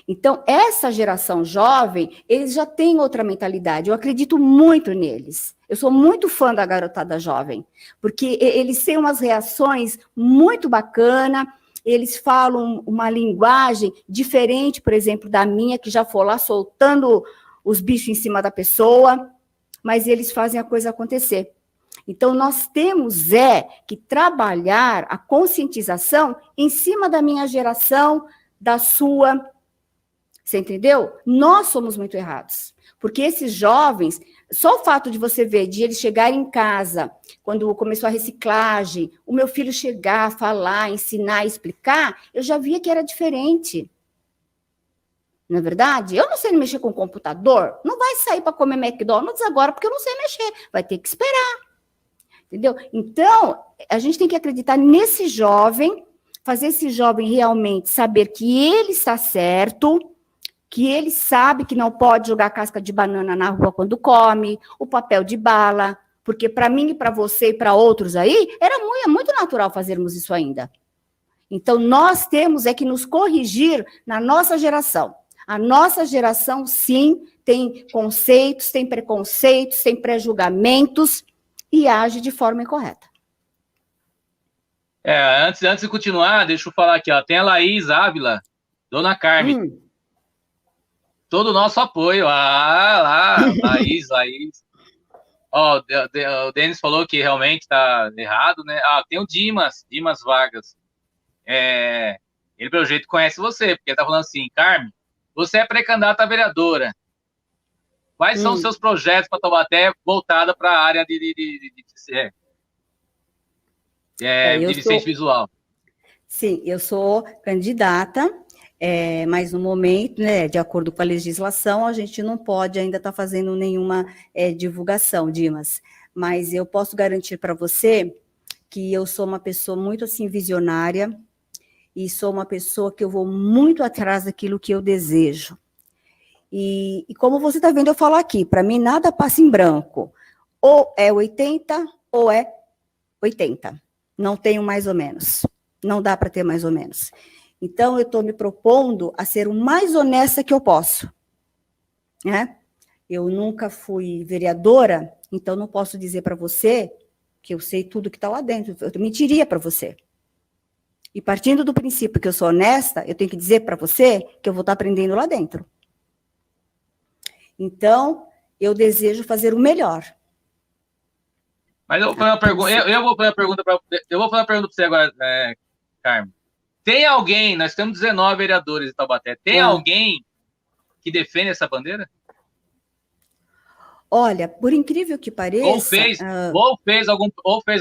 Então, essa geração jovem, eles já têm outra mentalidade. Eu acredito muito neles. Eu sou muito fã da garotada jovem, porque eles têm umas reações muito bacanas, eles falam uma linguagem diferente, por exemplo, da minha, que já foi lá soltando os bichos em cima da pessoa, mas eles fazem a coisa acontecer. Então, nós temos que trabalhar a conscientização em cima da minha geração, da sua. Você entendeu? Nós somos muito errados. Porque esses jovens, só o fato de você ver, de eles chegarem em casa, quando começou a reciclagem, o meu filho chegar, falar, ensinar, explicar, eu já via que era diferente. Não é verdade? Eu não sei mexer com computador, não vai sair para comer McDonald's agora, porque eu não sei mexer. Vai ter que esperar. Entendeu? Então, a gente tem que acreditar nesse jovem, fazer esse jovem realmente saber que ele está certo, que ele sabe que não pode jogar casca de banana na rua quando come, o papel de bala, porque para mim e para você e para outros aí, é muito natural fazermos isso ainda. Então, nós temos que nos corrigir na nossa geração. A nossa geração, sim, tem conceitos, tem preconceitos, tem pré-julgamentos e age de forma incorreta. Antes de continuar, deixa eu falar aqui, ó, tem a Laís Ávila, Dona Carmen. Todo o nosso apoio. Lá, Laís. Ó, o Denis falou que realmente tá errado, né? Tem o Dimas Vargas. Ele, pelo jeito, conhece você, porque ele tá falando assim, Carmen, você é pré-candidata a vereadora. Quais são os seus projetos para Taubaté voltada para a área de deficiente visual? Sim, eu sou candidata, mas no momento, né, de acordo com a legislação, a gente não pode ainda estar fazendo nenhuma divulgação, Dimas. Mas eu posso garantir para você que eu sou uma pessoa muito assim visionária e sou uma pessoa que eu vou muito atrás daquilo que eu desejo. E como você está vendo eu falo aqui, para mim nada passa em branco. Ou é 80 ou é 80. Não tenho mais ou menos. Não dá para ter mais ou menos. Então, eu estou me propondo a ser o mais honesta que eu posso. Né? Eu nunca fui vereadora, então não posso dizer para você que eu sei tudo que está lá dentro. Eu mentiria para você. E partindo do princípio que eu sou honesta, eu tenho que dizer para você que eu vou estar aprendendo lá dentro. Então, eu desejo fazer o melhor. Mas eu vou fazer uma pergunta. Eu vou fazer uma pergunta para você agora, Carmen. Tem alguém, nós temos 19 vereadores em Taubaté, tem alguém que defende essa bandeira? Olha, por incrível que pareça... Ou fez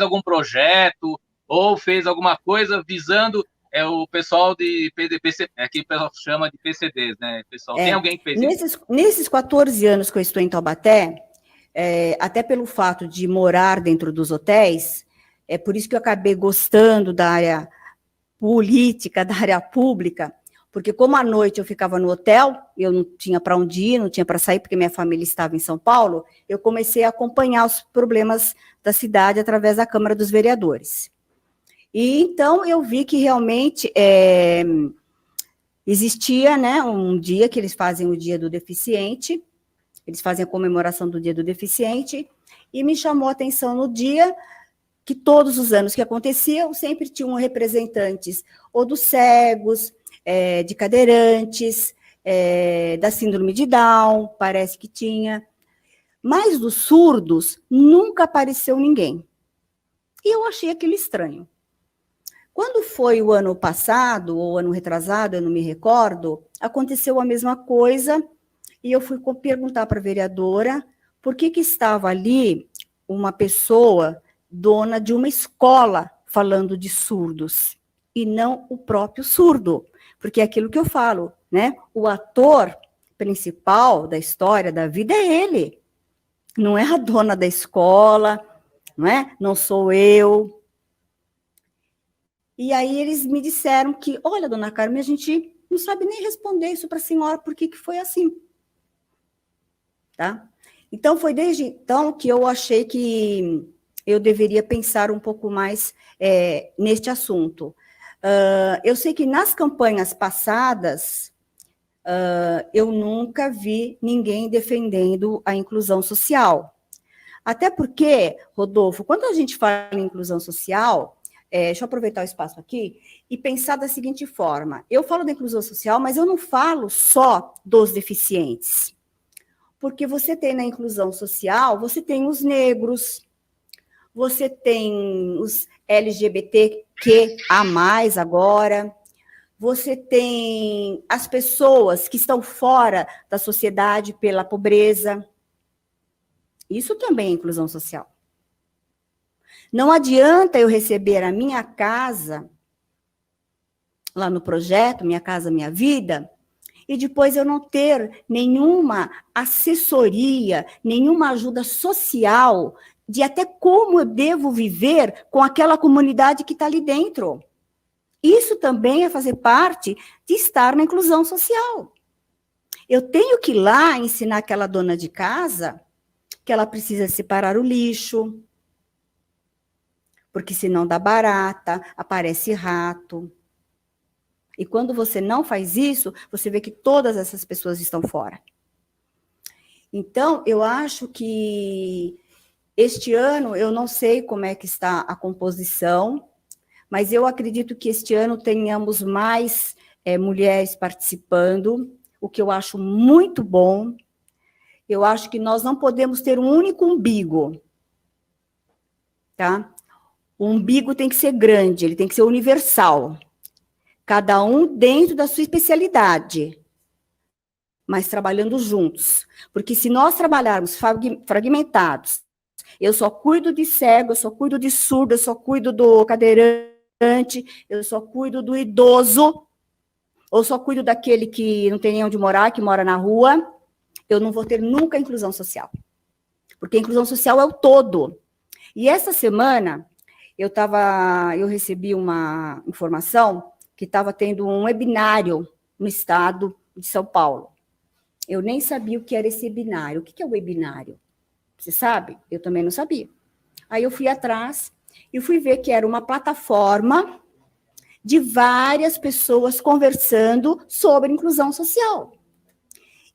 algum projeto, ou fez alguma coisa visando o pessoal de PCD, que o pessoal chama de PCDs, né? Pessoal, tem alguém que fez isso? Nesses 14 anos que eu estou em Taubaté, até pelo fato de morar dentro dos hotéis, é por isso que eu acabei gostando da área política, da área pública, porque como à noite eu ficava no hotel, eu não tinha para onde ir, não tinha para sair, porque minha família estava em São Paulo, eu comecei a acompanhar os problemas da cidade através da Câmara dos Vereadores. E então eu vi que realmente existia, né, um dia que eles fazem o Dia do Deficiente, eles fazem a comemoração do Dia do Deficiente, e me chamou a atenção no dia que todos os anos que aconteciam, sempre tinham representantes ou dos cegos, de cadeirantes, da síndrome de Down, parece que tinha, mas dos surdos nunca apareceu ninguém. E eu achei aquilo estranho. Quando foi o ano passado, ou ano retrasado, eu não me recordo, aconteceu a mesma coisa, e eu fui perguntar para a vereadora por que estava ali uma pessoa dona de uma escola falando de surdos, e não o próprio surdo, porque é aquilo que eu falo, né? O ator principal da história, da vida, é ele. Não é a dona da escola, não é? Não sou eu. E aí eles me disseram que, olha, dona Carmen, a gente não sabe nem responder isso para a senhora, por que foi assim. Tá? Então, foi desde então que eu achei que eu deveria pensar um pouco mais neste assunto. Eu sei que nas campanhas passadas, eu nunca vi ninguém defendendo a inclusão social. Até porque, Rodolfo, quando a gente fala em inclusão social, deixa eu aproveitar o espaço aqui e pensar da seguinte forma: eu falo da inclusão social, mas eu não falo só dos deficientes. Porque você tem na inclusão social, você tem os negros, você tem os LGBTQA+, agora, você tem as pessoas que estão fora da sociedade pela pobreza. Isso também é inclusão social. Não adianta eu receber a minha casa, lá no projeto Minha Casa Minha Vida, e depois eu não ter nenhuma assessoria, nenhuma ajuda social de até como eu devo viver com aquela comunidade que está ali dentro. Isso também é fazer parte de estar na inclusão social. Eu tenho que ir lá ensinar aquela dona de casa que ela precisa separar o lixo, porque senão dá barata, aparece rato. E quando você não faz isso, você vê que todas essas pessoas estão fora. Então, eu acho que este ano, eu não sei como é que está a composição, mas eu acredito que este ano tenhamos mais mulheres participando, o que eu acho muito bom. Eu acho que nós não podemos ter um único umbigo, tá? O umbigo tem que ser grande, ele tem que ser universal. Cada um dentro da sua especialidade, mas trabalhando juntos. Porque se nós trabalharmos fragmentados, eu só cuido de cego, eu só cuido de surdo, eu só cuido do cadeirante, eu só cuido do idoso, ou só cuido daquele que não tem nem onde morar, que mora na rua, eu não vou ter nunca inclusão social. Porque a inclusão social é o todo. E essa semana, eu recebi uma informação que estava tendo um webinário no estado de São Paulo. Eu nem sabia o que era esse webinário. O que é o webinário? Você sabe? Eu também não sabia. Aí eu fui atrás e fui ver que era uma plataforma de várias pessoas conversando sobre inclusão social.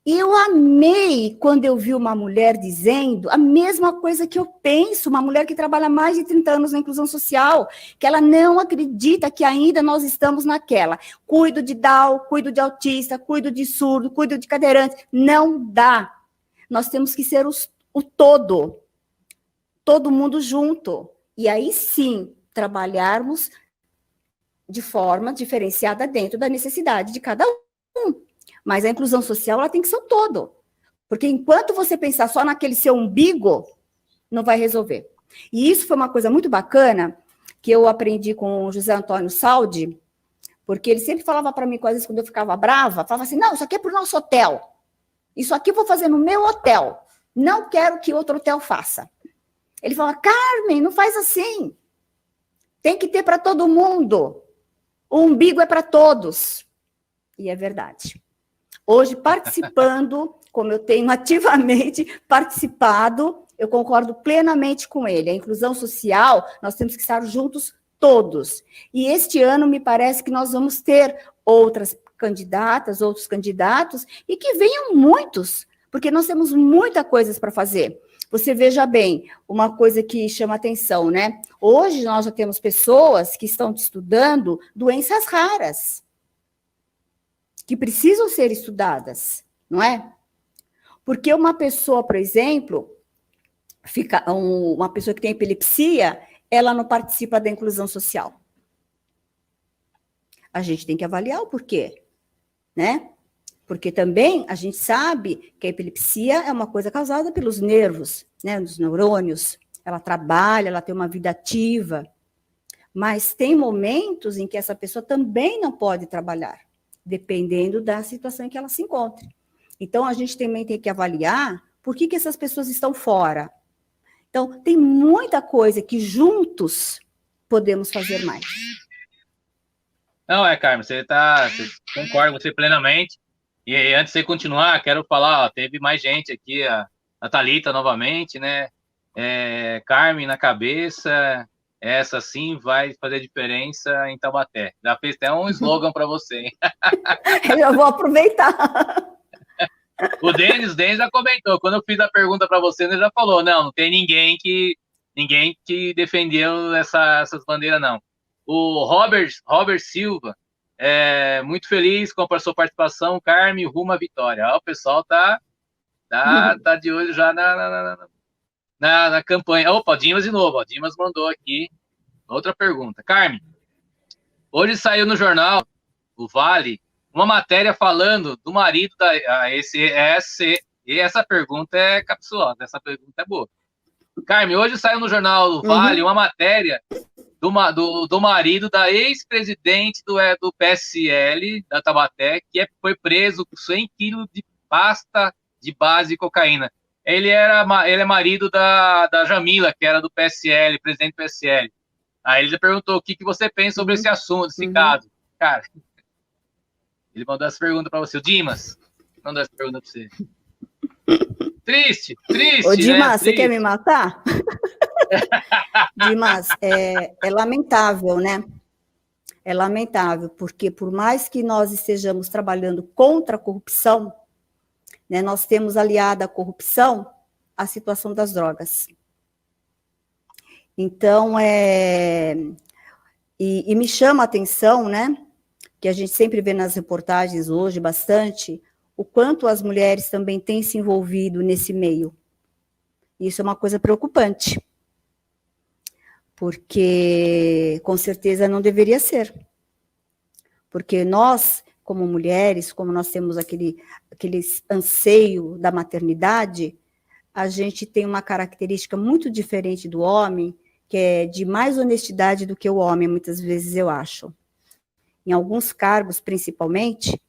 E eu amei quando eu vi uma mulher dizendo a mesma coisa que eu penso, uma mulher que trabalha mais de 30 anos na inclusão social, que ela não acredita que ainda nós estamos naquela. Cuido de Down, cuido de autista, cuido de surdo, cuido de cadeirante. Não dá. Nós temos que ser o todo mundo junto. E aí sim, trabalharmos de forma diferenciada dentro da necessidade de cada um. Mas a inclusão social, ela tem que ser o todo. Porque enquanto você pensar só naquele seu umbigo, não vai resolver. E isso foi uma coisa muito bacana, que eu aprendi com o José Antônio Saldi, porque ele sempre falava para mim, às vezes, quando eu ficava brava, falava assim, não, isso aqui é para o nosso hotel. Isso aqui eu vou fazer no meu hotel. Não quero que outro hotel faça. Ele falava, Carmen, não faz assim. Tem que ter para todo mundo. O umbigo é para todos. E é verdade. Hoje, participando, como eu tenho ativamente participado, eu concordo plenamente com ele. A inclusão social, nós temos que estar juntos todos. E este ano, me parece que nós vamos ter outras candidatas, outros candidatos, e que venham muitos, porque nós temos muita coisa para fazer. Você veja bem, uma coisa que chama atenção, né? Hoje, nós já temos pessoas que estão estudando doenças raras, que precisam ser estudadas, não é? Porque uma pessoa, por exemplo, uma pessoa que tem epilepsia, ela não participa da inclusão social. A gente tem que avaliar o porquê, né? Porque também a gente sabe que a epilepsia é uma coisa causada pelos nervos, né, dos neurônios. Ela trabalha, ela tem uma vida ativa. Mas tem momentos em que essa pessoa também não pode trabalhar, dependendo da situação em que ela se encontre. Então, a gente também tem que avaliar por que essas pessoas estão fora. Então, tem muita coisa que juntos podemos fazer mais. Não, Carmen, você concordo com você plenamente. E antes de você continuar, quero falar, ó, teve mais gente aqui, a Thalita novamente, né? Carmen na cabeça, essa sim vai fazer diferença em Taubaté. Já fez até um slogan para você, hein? Eu vou aproveitar. O Denis já comentou, quando eu fiz a pergunta para você, ele já falou, não tem ninguém que defendeu essas bandeiras, não. O Robert Silva, muito feliz com a sua participação, Carmen, rumo à vitória. O pessoal tá de olho já na campanha. Opa, o Dimas de novo. O Dimas mandou aqui outra pergunta. Carmen, hoje saiu no jornal, o Vale, uma matéria falando do marido da... E essa pergunta é capciosa, essa pergunta é boa. Carmen, hoje saiu no jornal do Vale uma matéria do marido da ex-presidente do PSL, da Taubaté, que foi preso com 100 quilos de pasta de base de cocaína. Ele é marido da Jamila, que era do PSL, presidente do PSL. Aí ele perguntou o que você pensa sobre esse assunto, esse caso. Cara, ele mandou essa pergunta para você. O Dimas mandou essa pergunta para você. Triste. Ô, Dimas, né? Você quer me matar? Dimas, é lamentável, né? É lamentável, porque por mais que nós estejamos trabalhando contra a corrupção, né, nós temos aliada à corrupção a situação das drogas. Então, e me chama a atenção, né, que a gente sempre vê nas reportagens hoje bastante, o quanto as mulheres também têm se envolvido nesse meio. Isso é uma coisa preocupante, porque com certeza não deveria ser. Porque nós, como mulheres, como nós temos aquele anseio da maternidade, a gente tem uma característica muito diferente do homem, que é de mais honestidade do que o homem, muitas vezes eu acho. Em alguns cargos, principalmente,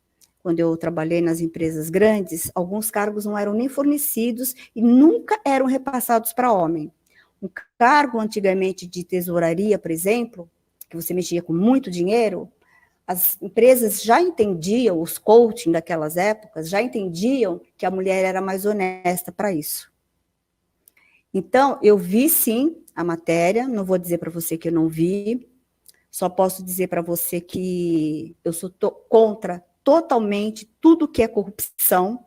quando eu trabalhei nas empresas grandes, alguns cargos não eram nem fornecidos e nunca eram repassados para homem. Um cargo antigamente de tesouraria, por exemplo, que você mexia com muito dinheiro, as empresas já entendiam, os coaching daquelas épocas, já entendiam que a mulher era mais honesta para isso. Então, eu vi sim a matéria, não vou dizer para você que eu não vi, só posso dizer para você que eu sou contra totalmente tudo que é corrupção.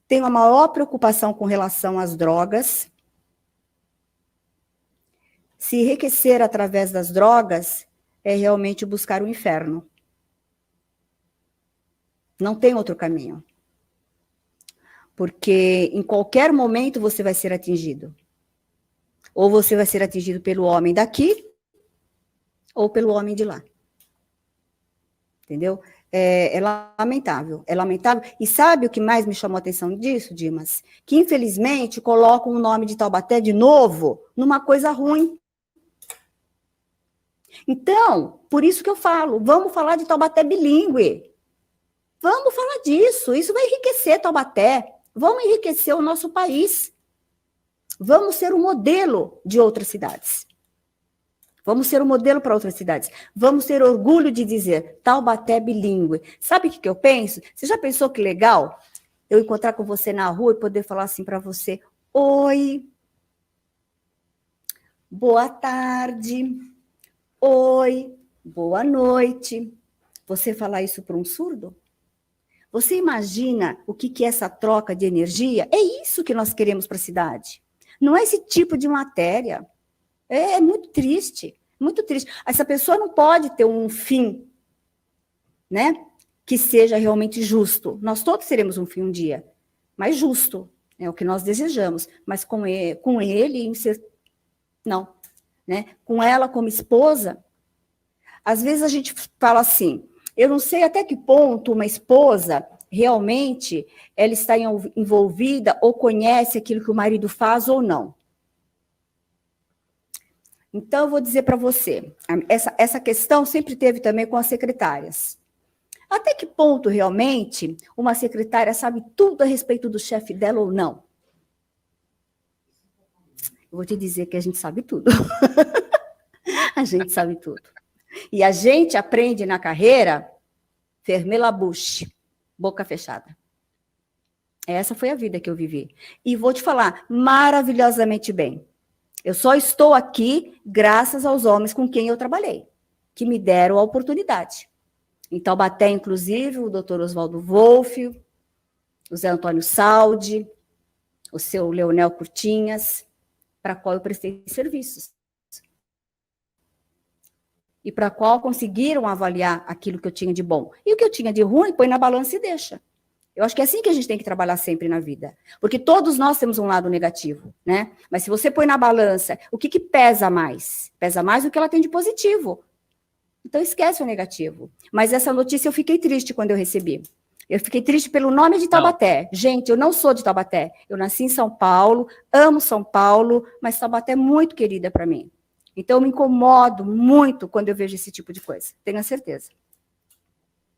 Tenho a maior preocupação com relação às drogas. Se enriquecer através das drogas é realmente buscar o inferno. Não tem outro caminho. Porque em qualquer momento você vai ser atingido. Ou você vai ser atingido pelo homem daqui, ou pelo homem de lá. Entendeu? É lamentável, é lamentável. E sabe o que mais me chamou a atenção disso, Dimas? Que, infelizmente, colocam o nome de Taubaté de novo numa coisa ruim. Então, por isso que eu falo, vamos falar de Taubaté bilíngue. Vamos falar disso, isso vai enriquecer Taubaté, vamos enriquecer o nosso país. Vamos ser um modelo de outras cidades. Vamos ser um modelo para outras cidades. Vamos ter orgulho de dizer Taubaté bilíngue. Sabe o que eu penso? Você já pensou que legal eu encontrar com você na rua e poder falar assim para você: oi, boa tarde, oi, boa noite. Você falar isso para um surdo? Você imagina o que é essa troca de energia? É isso que nós queremos para a cidade. Não é esse tipo de matéria. É muito triste, muito triste. Essa pessoa não pode ter um fim, né, que seja realmente justo. Nós todos teremos um fim um dia, mas justo, é o que nós desejamos. Mas com ele não, né? Com ela como esposa, às vezes a gente fala assim, eu não sei até que ponto uma esposa realmente ela está envolvida ou conhece aquilo que o marido faz ou não. Então, eu vou dizer para você, essa questão sempre teve também com as secretárias. Até que ponto, realmente, uma secretária sabe tudo a respeito do chefe dela ou não? Eu vou te dizer que a gente sabe tudo. A gente sabe tudo. E a gente aprende na carreira, fermer la bouche, boca fechada. Essa foi a vida que eu vivi. E vou te falar, maravilhosamente bem. Eu só estou aqui graças aos homens com quem eu trabalhei, que me deram a oportunidade. Em Taubaté, inclusive, o doutor Oswaldo Wolff, o Zé Antônio Saldi, o seu Leonel Curtinhas, para qual eu prestei serviços. E para qual conseguiram avaliar aquilo que eu tinha de bom. E o que eu tinha de ruim, põe na balança e deixa. Eu acho que é assim que a gente tem que trabalhar sempre na vida. Porque todos nós temos um lado negativo, né? Mas se você põe na balança, o que pesa mais? Pesa mais o que ela tem de positivo. Então esquece o negativo. Mas essa notícia eu fiquei triste quando eu recebi. Eu fiquei triste pelo nome de Taubaté. Gente, eu não sou de Taubaté. Eu nasci em São Paulo, amo São Paulo, mas Taubaté é muito querida para mim. Então, eu me incomodo muito quando eu vejo esse tipo de coisa. Tenho a certeza.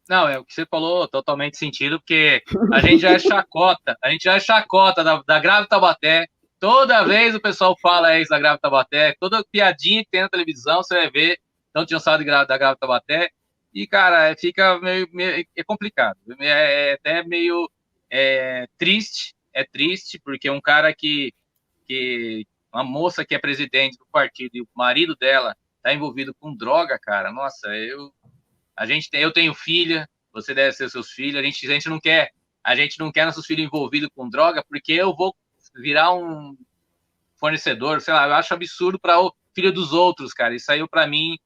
Não, é o que você falou, totalmente sentido, porque a gente já é chacota. A gente já é chacota da Grávida Taubaté. Toda vez o pessoal fala isso da Grávida Taubaté. Toda piadinha que tem na televisão, você vai ver. Então, tinha saído da Grávida Taubaté. E, cara, fica meio é complicado. É até meio triste. É triste, porque um cara uma moça que é presidente do partido e o marido dela tá envolvido com droga, cara. Nossa, eu tenho filha, você deve ter seus filhos. A gente não quer nossos filhos envolvidos com droga, porque eu vou virar um fornecedor, sei lá, eu acho absurdo para o filho dos outros, cara. Isso aí, para mim,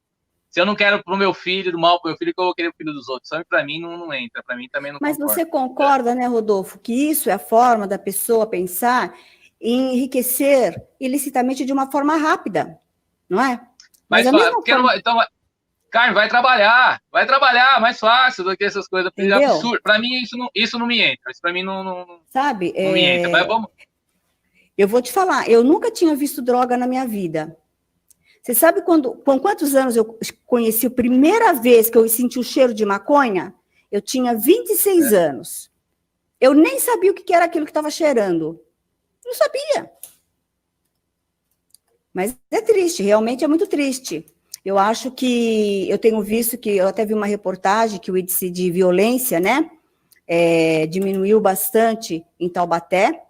se eu não quero pro meu filho, do mal pro meu filho, que eu vou querer o filho dos outros. Só para mim não entra, para mim também não Mas concordo. você concorda, né, Rodolfo, que isso é a forma da pessoa pensar em enriquecer ilicitamente de uma forma rápida, não é? Mas então, Carmen, vai trabalhar, mais fácil do que essas coisas. Absurdo. Para mim, isso não me entra. Isso para mim não. Sabe? Não me entra. Mas vamos. Eu vou te falar, eu nunca tinha visto droga na minha vida. Você sabe com quantos anos eu conheci a primeira vez que eu senti o cheiro de maconha? Eu tinha 26 anos. Eu nem sabia o que era aquilo que estava cheirando. Não sabia. Mas é triste, realmente é muito triste. Eu acho que, eu tenho visto que, eu até vi uma reportagem que o índice de violência, né, diminuiu bastante em Taubaté,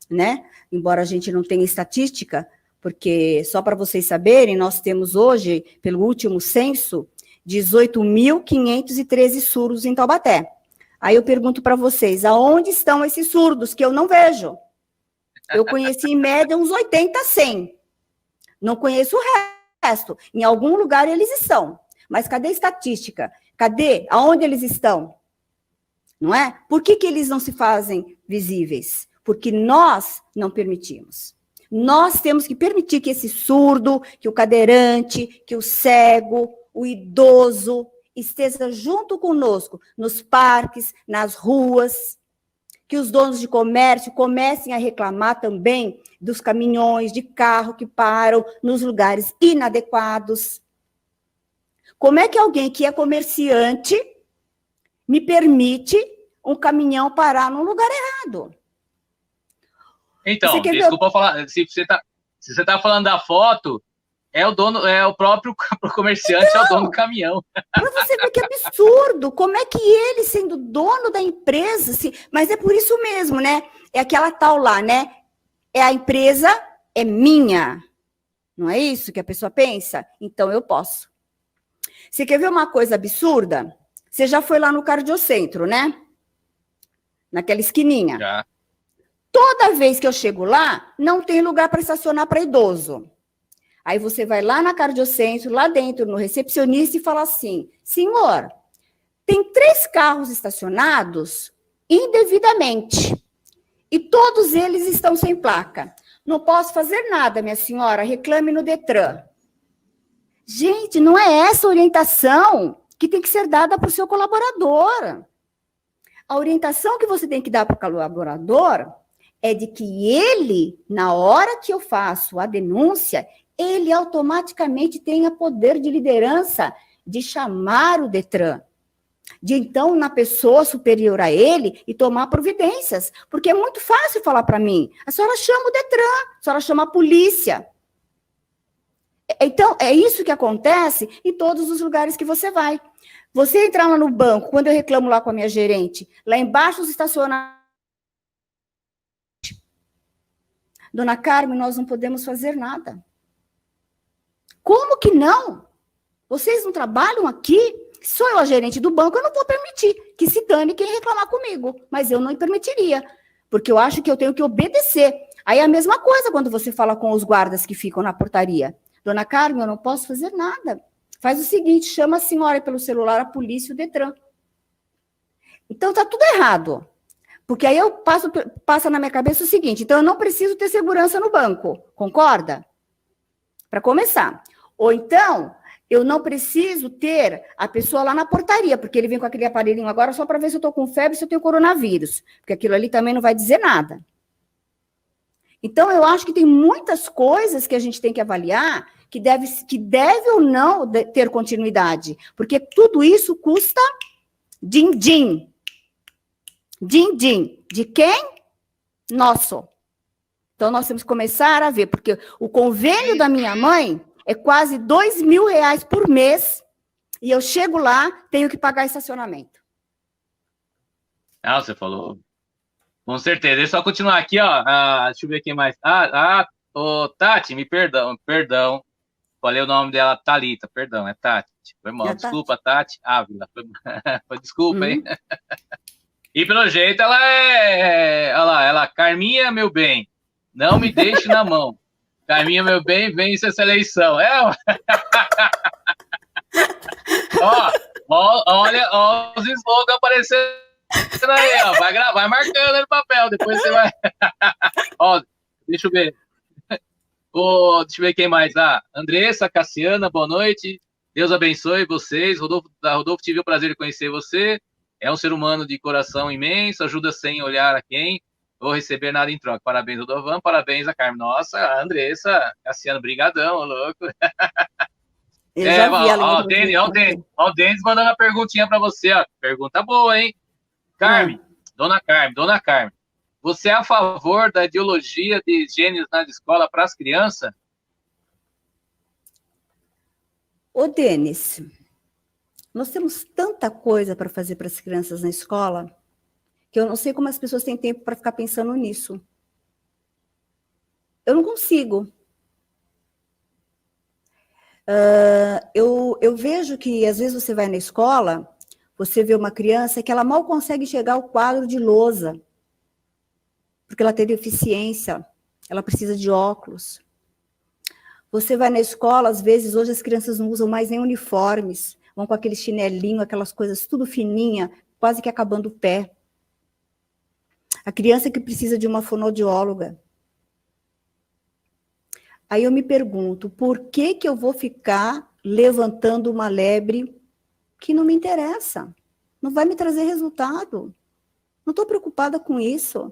né, embora a gente não tenha estatística, porque, só para vocês saberem, nós temos hoje, pelo último censo, 18.513 surdos em Taubaté. Aí eu pergunto para vocês, aonde estão esses surdos que eu não vejo? Eu conheci, em média, uns 80, 100. Não conheço o resto. Em algum lugar eles estão. Mas cadê a estatística? Cadê? Aonde eles estão? Não é? Por que eles não se fazem visíveis? Porque nós não permitimos. Nós temos que permitir que esse surdo, que o cadeirante, que o cego, o idoso, esteja junto conosco, nos parques, nas ruas, que os donos de comércio comecem a reclamar também dos caminhões de carro que param nos lugares inadequados. Como é que alguém que é comerciante me permite um caminhão parar num lugar errado? Então, desculpa falar, se você tá falando da foto, é o próprio comerciante, então, é o dono do caminhão. Para você ver que absurdo, como é que ele, sendo dono da empresa, mas é por isso mesmo, né? É aquela tal lá, né? A empresa é minha. Não é isso que a pessoa pensa? Então eu posso. Você quer ver uma coisa absurda? Você já foi lá no cardiocentro, né? Naquela esquininha. Já. Toda vez que eu chego lá, não tem lugar para estacionar para idoso. Aí você vai lá na cardiocentro, lá dentro, no recepcionista, e fala assim, senhor, tem 3 carros estacionados indevidamente. E todos eles estão sem placa. Não posso fazer nada, minha senhora, reclame no Detran. Gente, não é essa a orientação que tem que ser dada para o seu colaborador. A orientação que você tem que dar para o colaborador é de que ele, na hora que eu faço a denúncia, ele automaticamente tenha poder de liderança de chamar o Detran, de então na pessoa superior a ele e tomar providências, porque é muito fácil falar para mim, a senhora chama o Detran, a senhora chama a polícia. Então, é isso que acontece em todos os lugares que você vai. Você entrar lá no banco, quando eu reclamo lá com a minha gerente, lá embaixo os estacionamentos. Dona Carmen, nós não podemos fazer nada. Como que não? Vocês não trabalham aqui? Sou eu a gerente do banco, eu não vou permitir que se dane quem reclamar comigo. Mas eu não permitiria, porque eu acho que eu tenho que obedecer. Aí é a mesma coisa quando você fala com os guardas que ficam na portaria. Dona Carmen, eu não posso fazer nada. Faz o seguinte, chama a senhora pelo celular, a polícia e o Detran. Então, está tudo errado. Porque aí passa na minha cabeça o seguinte, então eu não preciso ter segurança no banco, concorda? Para começar. Ou então, eu não preciso ter a pessoa lá na portaria, porque ele vem com aquele aparelhinho agora só para ver se eu estou com febre, se eu tenho coronavírus. Porque aquilo ali também não vai dizer nada. Então, eu acho que tem muitas coisas que a gente tem que avaliar que deve ou não ter continuidade. Porque tudo isso custa din-din. Din-din. De quem? Nosso. Então, nós temos que começar a ver, porque o convênio da minha mãe é quase R$2.000 por mês, e eu chego lá, tenho que pagar estacionamento. Ah, você falou. Com certeza. Deixa eu só continuar aqui, ó. Deixa eu ver quem mais. Tati, me perdão. Falei o nome dela, Thalita, perdão, é Tati. Foi mal, desculpa, Tati Ávila. Foi desculpa, hein? E pelo jeito ela olha lá, ela, Carminha, meu bem, não me deixe na mão. Carminha, meu bem, vence essa eleição. Olha os slogans aparecendo aí, ó. Vai gravar, vai marcando aí no papel, depois você vai. Deixa eu ver. Deixa eu ver quem mais. Andressa, Cassiana, boa noite. Deus abençoe vocês. Rodolfo, tive o prazer de conhecer você. É um ser humano de coração imenso, ajuda sem olhar a quem. Vou receber nada em troca. Parabéns, Rodovan, parabéns a Carmen. Nossa, a Andressa, Cassiano, brigadão, louco. O Denis mandando uma perguntinha para você, ó. Pergunta boa, hein? Carmen, Dona Carmen, você é a favor da ideologia de gêneros na escola para as crianças? Ô, Denis, nós temos tanta coisa para fazer para as crianças na escola que eu não sei como as pessoas têm tempo para ficar pensando nisso. Eu não consigo. Eu vejo que, às vezes, você vai na escola, você vê uma criança que ela mal consegue chegar ao quadro de lousa, porque ela tem deficiência, ela precisa de óculos. Você vai na escola, às vezes, hoje as crianças não usam mais nem uniformes, vão com aquele chinelinho, aquelas coisas tudo fininha, quase que acabando o pé. A criança que precisa de uma fonoaudióloga. Aí eu me pergunto, por que eu vou ficar levantando uma lebre que não me interessa? Não vai me trazer resultado. Não estou preocupada com isso.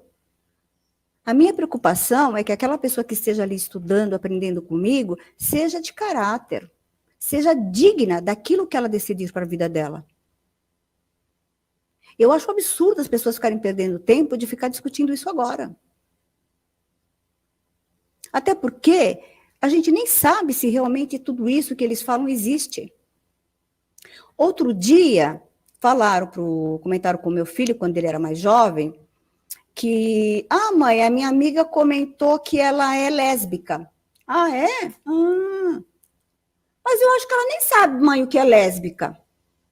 A minha preocupação é que aquela pessoa que esteja ali estudando, aprendendo comigo, seja de caráter, seja digna daquilo que ela decidir para a vida dela. Eu acho absurdo as pessoas ficarem perdendo tempo de ficar discutindo isso agora. Até porque a gente nem sabe se realmente tudo isso que eles falam existe. Outro dia, comentaram com meu filho, quando ele era mais jovem, que, mãe, a minha amiga comentou que ela é lésbica. É? Mas eu acho que ela nem sabe, mãe, o que é lésbica.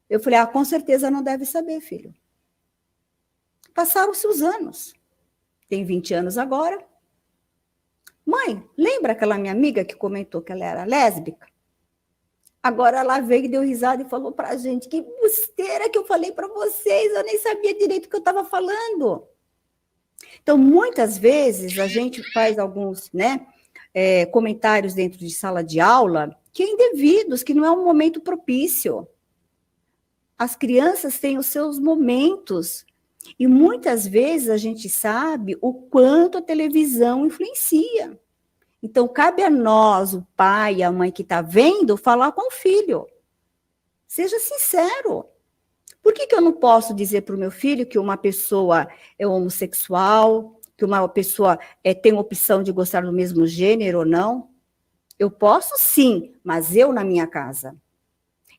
Eu falei, com certeza não deve saber, filho. Passaram-se os anos. Tem 20 anos agora. Mãe, lembra aquela minha amiga que comentou que ela era lésbica? Agora ela veio e deu risada e falou pra gente, que besteira que eu falei para vocês, eu nem sabia direito o que eu estava falando. Então, muitas vezes, a gente faz alguns comentários dentro de sala de aula que é indevidos, que não é um momento propício. As crianças têm os seus momentos, e muitas vezes a gente sabe o quanto a televisão influencia. Então, cabe a nós, o pai e a mãe que está vendo, falar com o filho. Seja sincero. Por que eu não posso dizer para o meu filho que uma pessoa é homossexual, que uma pessoa tem opção de gostar do mesmo gênero ou não? Eu posso sim, mas eu na minha casa.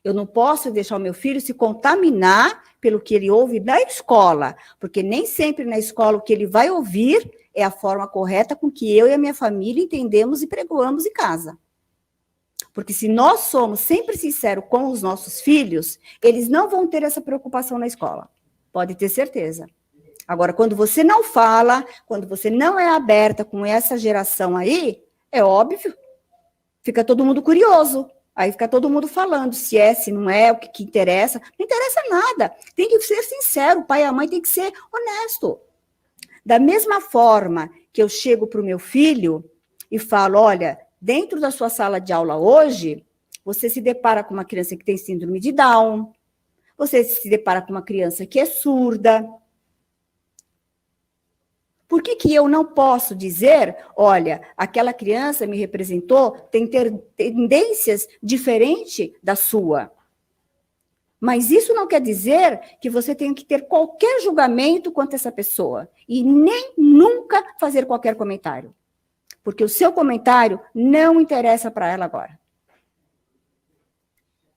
Eu não posso deixar o meu filho se contaminar pelo que ele ouve na escola, porque nem sempre na escola o que ele vai ouvir é a forma correta com que eu e a minha família entendemos e pregoamos em casa. Porque se nós somos sempre sinceros com os nossos filhos, eles não vão ter essa preocupação na escola. Pode ter certeza. Agora, quando você não fala, quando você não é aberta com essa geração aí, é óbvio, fica todo mundo curioso. Aí fica todo mundo falando se é, se não é, o que interessa. Não interessa nada. Tem que ser sincero, o pai e a mãe tem que ser honesto. Da mesma forma que eu chego para o meu filho e falo, olha, dentro da sua sala de aula hoje, você se depara com uma criança que tem síndrome de Down, você se depara com uma criança que é surda. Por que eu não posso dizer, olha, aquela criança me representou, tem tendências diferentes da sua? Mas isso não quer dizer que você tenha que ter qualquer julgamento quanto a essa pessoa. E nem nunca fazer qualquer comentário. Porque o seu comentário não interessa para ela agora.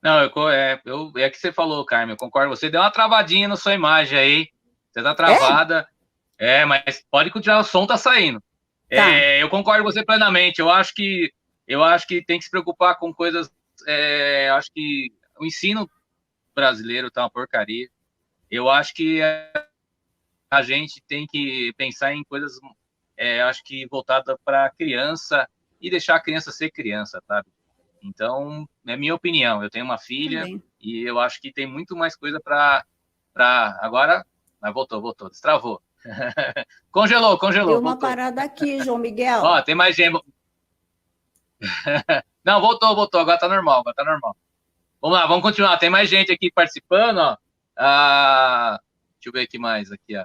Não, é que você falou, Carmen, eu concordo. Você deu uma travadinha na sua imagem aí. Você tá travada. Mas pode continuar, o som tá saindo. Tá. Eu concordo com você plenamente. Eu acho que tem que se preocupar com coisas. Eu acho que o ensino brasileiro tá uma porcaria. Eu acho que a gente tem que pensar em coisas, acho que voltada para a criança e deixar a criança ser criança, sabe? Então, é minha opinião. Eu tenho uma filha e eu acho que tem muito mais coisa para agora. Mas voltou, destravou. Congelou. Deu uma voltou. parada aqui, João Miguel. Ó, tem mais gente. Não, voltou, agora tá normal. Vamos lá, vamos continuar. Tem mais gente aqui participando, ó. Deixa eu ver aqui mais, aqui, ó.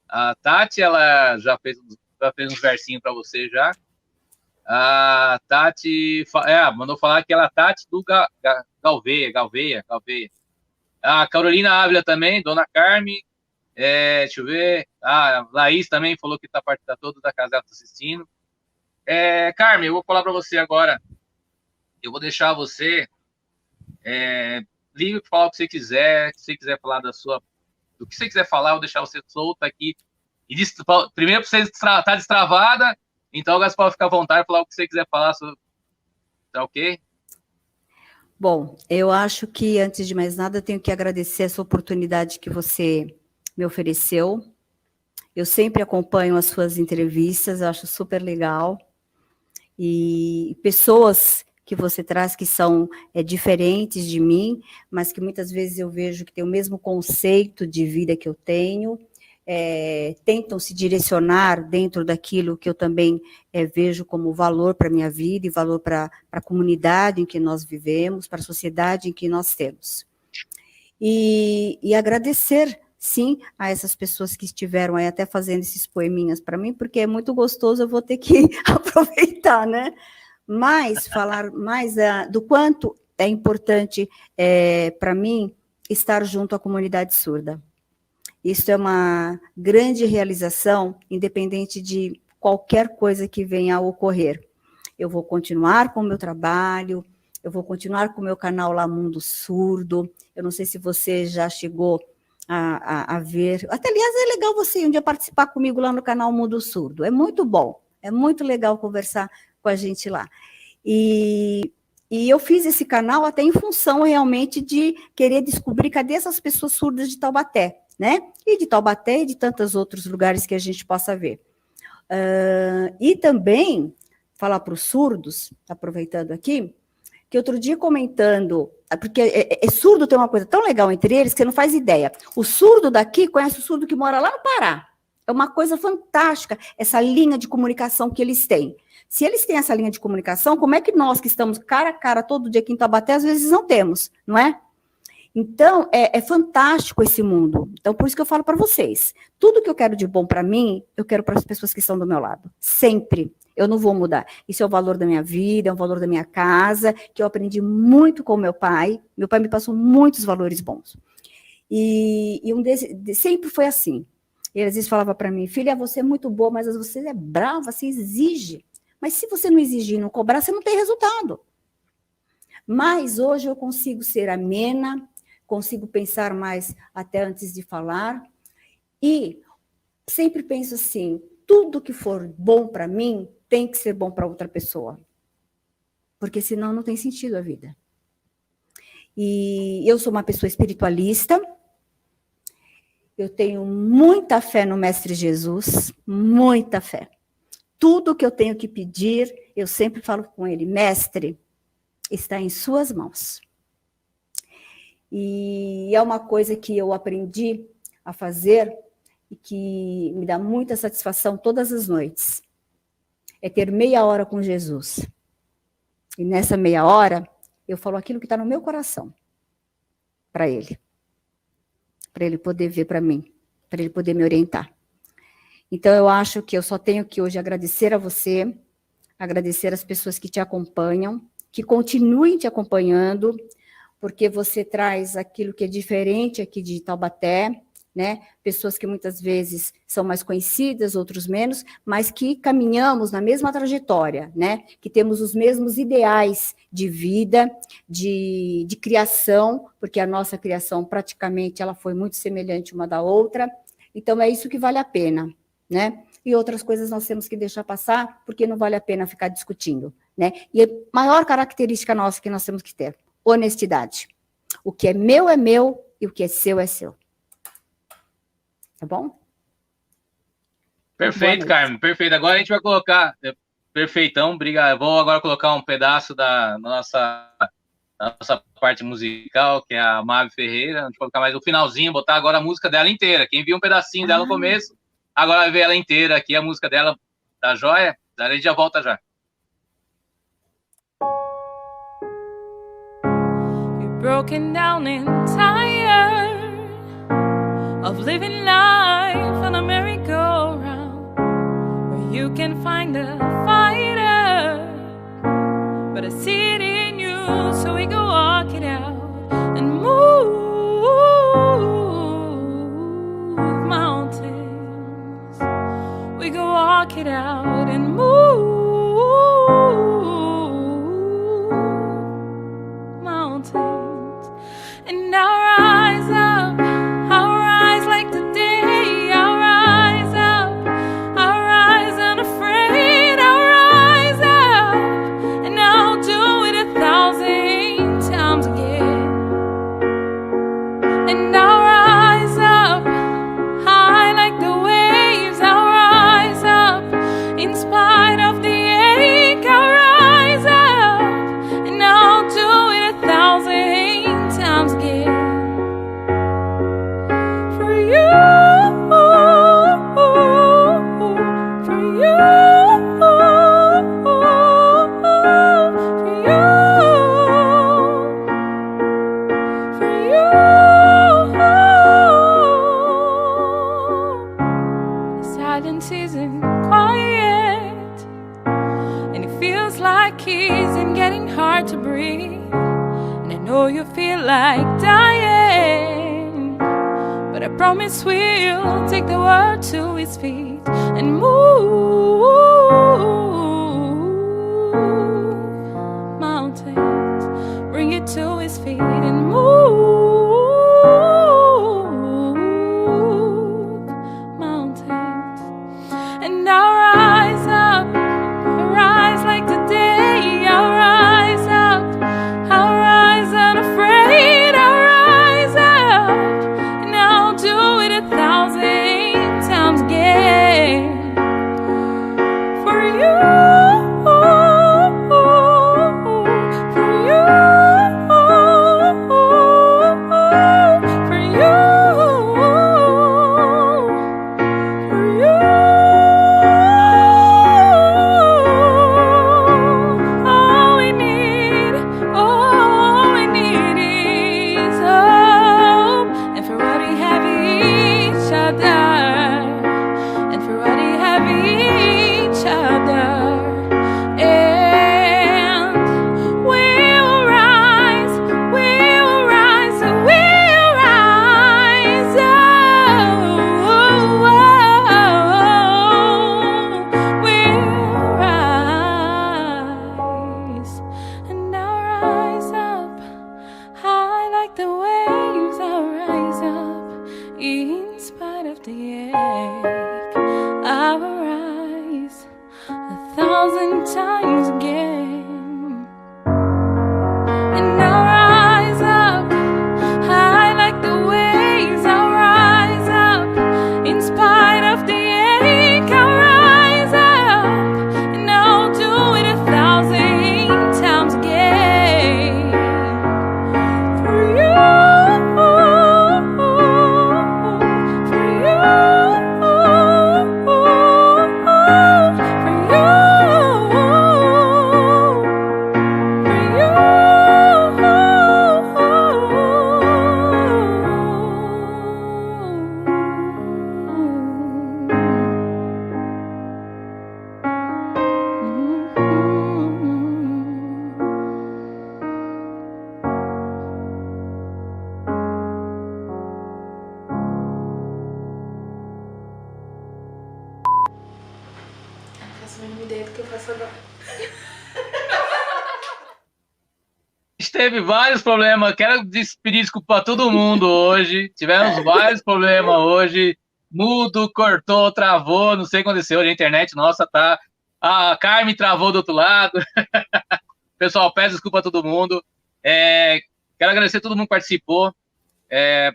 A Tati, ela já fez uns versinhos para você já. A Tati mandou falar que ela é a Tati do Galveia. A Carolina Ávila também, Dona Carmen. Deixa eu ver. A Laís também falou que tá toda da casa, ela tá assistindo. Carmen, eu vou falar para você agora. Eu vou deixar você livre para falar o que você quiser. Se você quiser falar do que você quiser falar, eu vou deixar você solta aqui. E primeiro, para você estar destravada, então agora você pode ficar à vontade e falar o que você quiser falar. Tá ok? Bom, eu acho que, antes de mais nada, eu tenho que agradecer essa oportunidade que você me ofereceu. Eu sempre acompanho as suas entrevistas, acho super legal. E pessoas que você traz que são diferentes de mim, mas que muitas vezes eu vejo que tem o mesmo conceito de vida que eu tenho, tentam se direcionar dentro daquilo que eu também vejo como valor para a minha vida e valor para a comunidade em que nós vivemos, para a sociedade em que nós temos. E agradecer, sim, a essas pessoas que estiveram aí até fazendo esses poeminhas para mim, porque é muito gostoso, eu vou ter que aproveitar, né? Mas falar mais do quanto é importante para mim estar junto à comunidade surda. Isso é uma grande realização, independente de qualquer coisa que venha a ocorrer. Eu vou continuar com o meu trabalho, eu vou continuar com o meu canal lá Mundo Surdo. Eu não sei se você já chegou a ver. Até, aliás, é legal você um dia participar comigo lá no canal Mundo Surdo. É muito bom, é muito legal conversar com a gente lá. E eu fiz esse canal até em função realmente de querer descobrir cadê essas pessoas surdas de Taubaté, né? E de Taubaté e de tantos outros lugares que a gente possa ver. E também falar para os surdos, aproveitando aqui, que outro dia comentando, porque surdo tem uma coisa tão legal entre eles que você não faz ideia. O surdo daqui conhece o surdo que mora lá no Pará. É uma coisa fantástica essa linha de comunicação que eles têm. Se eles têm essa linha de comunicação, como é que nós que estamos cara a cara todo dia aqui em Taubaté, às vezes não temos, não é? Então, é fantástico esse mundo. Então, por isso que eu falo para vocês, tudo que eu quero de bom para mim, eu quero para as pessoas que estão do meu lado. Sempre. Eu não vou mudar. Isso é o valor da minha vida, é o valor da minha casa, que eu aprendi muito com meu pai. Meu pai me passou muitos valores bons. E sempre foi assim. Ele às vezes falava para mim, filha, você é muito boa, mas você é brava, você exige. Mas se você não exigir e não cobrar, você não tem resultado. Mas hoje eu consigo ser amena, consigo pensar mais até antes de falar. E sempre penso assim, tudo que for bom para mim tem que ser bom para outra pessoa. Porque senão não tem sentido a vida. E eu sou uma pessoa espiritualista. Eu tenho muita fé no Mestre Jesus, muita fé. Tudo que eu tenho que pedir, eu sempre falo com ele, Mestre, está em suas mãos. E é uma coisa que eu aprendi a fazer e que me dá muita satisfação todas as noites. É ter meia hora com Jesus. E nessa meia hora, eu falo aquilo que está no meu coração para ele. Para ele poder ver para mim, para ele poder me orientar. Então, eu acho que eu só tenho que hoje agradecer a você, agradecer as pessoas que te acompanham, que continuem te acompanhando, porque você traz aquilo que é diferente aqui de Taubaté, né? Pessoas que muitas vezes são mais conhecidas, outros menos, mas que caminhamos na mesma trajetória, né? Que temos os mesmos ideais de vida, de criação, porque a nossa criação praticamente ela foi muito semelhante uma da outra. Então é isso que vale a pena, né? E outras coisas nós temos que deixar passar, porque não vale a pena ficar discutindo, né? E a maior característica nossa que nós temos que ter, honestidade. O que é meu e o que é seu é seu. Tá bom? Perfeito, Carmen, perfeito. Agora a gente vai colocar... Perfeitão, obrigado. Vou agora colocar um pedaço da nossa parte musical, que é a Mavi Ferreira. A gente vai colocar mais o finalzinho, botar agora a música dela inteira. Quem viu um pedacinho dela no começo, agora vai ver ela inteira aqui, a música dela, tá joia? A gente já volta já. You're broken down and tired of living life on a merry-go-round, where you can find a fighter, but I see it in you, so we go walk it out and move mountains. We go walk it out and move mountains. And I'll rise up, I'll rise like the day, I'll rise up, I'll rise unafraid, I'll rise up, and I'll do it 1,000 times again. And I'll rise up, high like the waves, I'll rise up, in spite of the ache, I'll rise up, and I'll do it 1,000 times again. For you, for you, for you, the silence isn't quiet, and it feels like isn't getting hard to breathe. And I know you feel like dying, but I promise we'll take the world to its feet and move mountains, bring it to its feet and move mountains. And I'll rise up, I'll rise like the day, I'll rise up, I'll rise unafraid, I'll rise up, and I'll do it 1,000 times again. times again. And I'll rise up high like the waves. I'll rise up in spite of the ache. I'll rise up and I'll do it 1,000 times again. For you, for Não faço a mínima ideia do que eu faço agora. A gente teve vários problemas. Quero pedir desculpa para todo mundo hoje. Tivemos vários problemas hoje. Mudo, cortou, travou. Não sei o que aconteceu. A internet nossa tá. A Carmen travou do outro lado. Pessoal, peço desculpa a todo mundo. Quero agradecer a todo mundo que participou.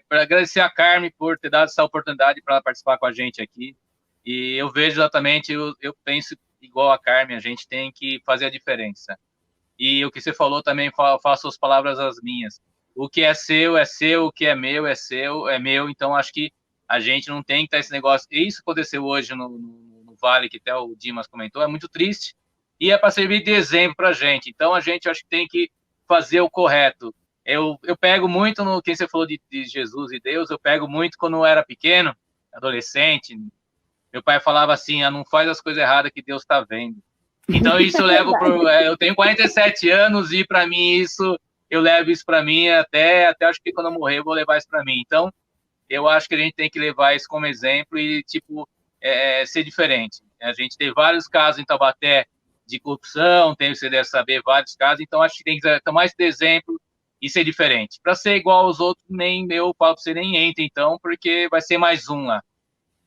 Para agradecer a Carmen por ter dado essa oportunidade para participar com a gente aqui. E eu vejo exatamente, eu penso igual a Carmen, a gente tem que fazer a diferença. E o que você falou também, faço as palavras as minhas. O que é seu, o que é meu, é seu, é meu. Então, acho que a gente não tem que ter esse negócio. Isso aconteceu hoje no Vale, que até o Dimas comentou, é muito triste. E é para servir de exemplo para a gente. Então, a gente acho que tem que fazer o correto. Eu pego muito no quem você falou de Jesus e Deus, eu pego muito quando eu era pequeno, adolescente. Meu pai falava assim, não faz as coisas erradas que Deus está vendo. Então, isso eu levo eu tenho 47 anos e, para mim, eu levo isso para mim até acho que quando eu morrer eu vou levar isso para mim. Então, eu acho que a gente tem que levar isso como exemplo e, ser diferente. A gente tem vários casos em Taubaté de corrupção, você deve saber vários casos, então acho que tem que tomar esse exemplo e ser diferente. Para ser igual aos outros, nem eu falo para você, nem entra, então, porque vai ser mais um lá.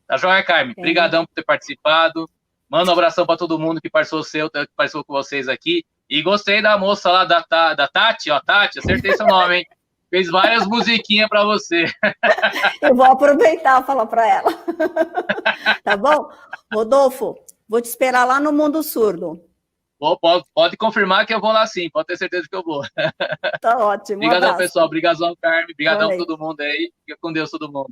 Tá joia, Carmen? Obrigadão por ter participado. Manda um abração para todo mundo que participou com vocês aqui. E gostei da moça lá, da Tati, ó, Tati, acertei seu nome, hein? Fez várias musiquinhas para você. Eu vou aproveitar e falar para ela. Tá bom? Rodolfo, vou te esperar lá no Mundo Surdo. Pode confirmar que eu vou lá sim, pode ter certeza que eu vou. Tá ótimo. Obrigadão, pessoal. Obrigadão, Carmen. Obrigadão a todo mundo aí. Fica com Deus, todo mundo.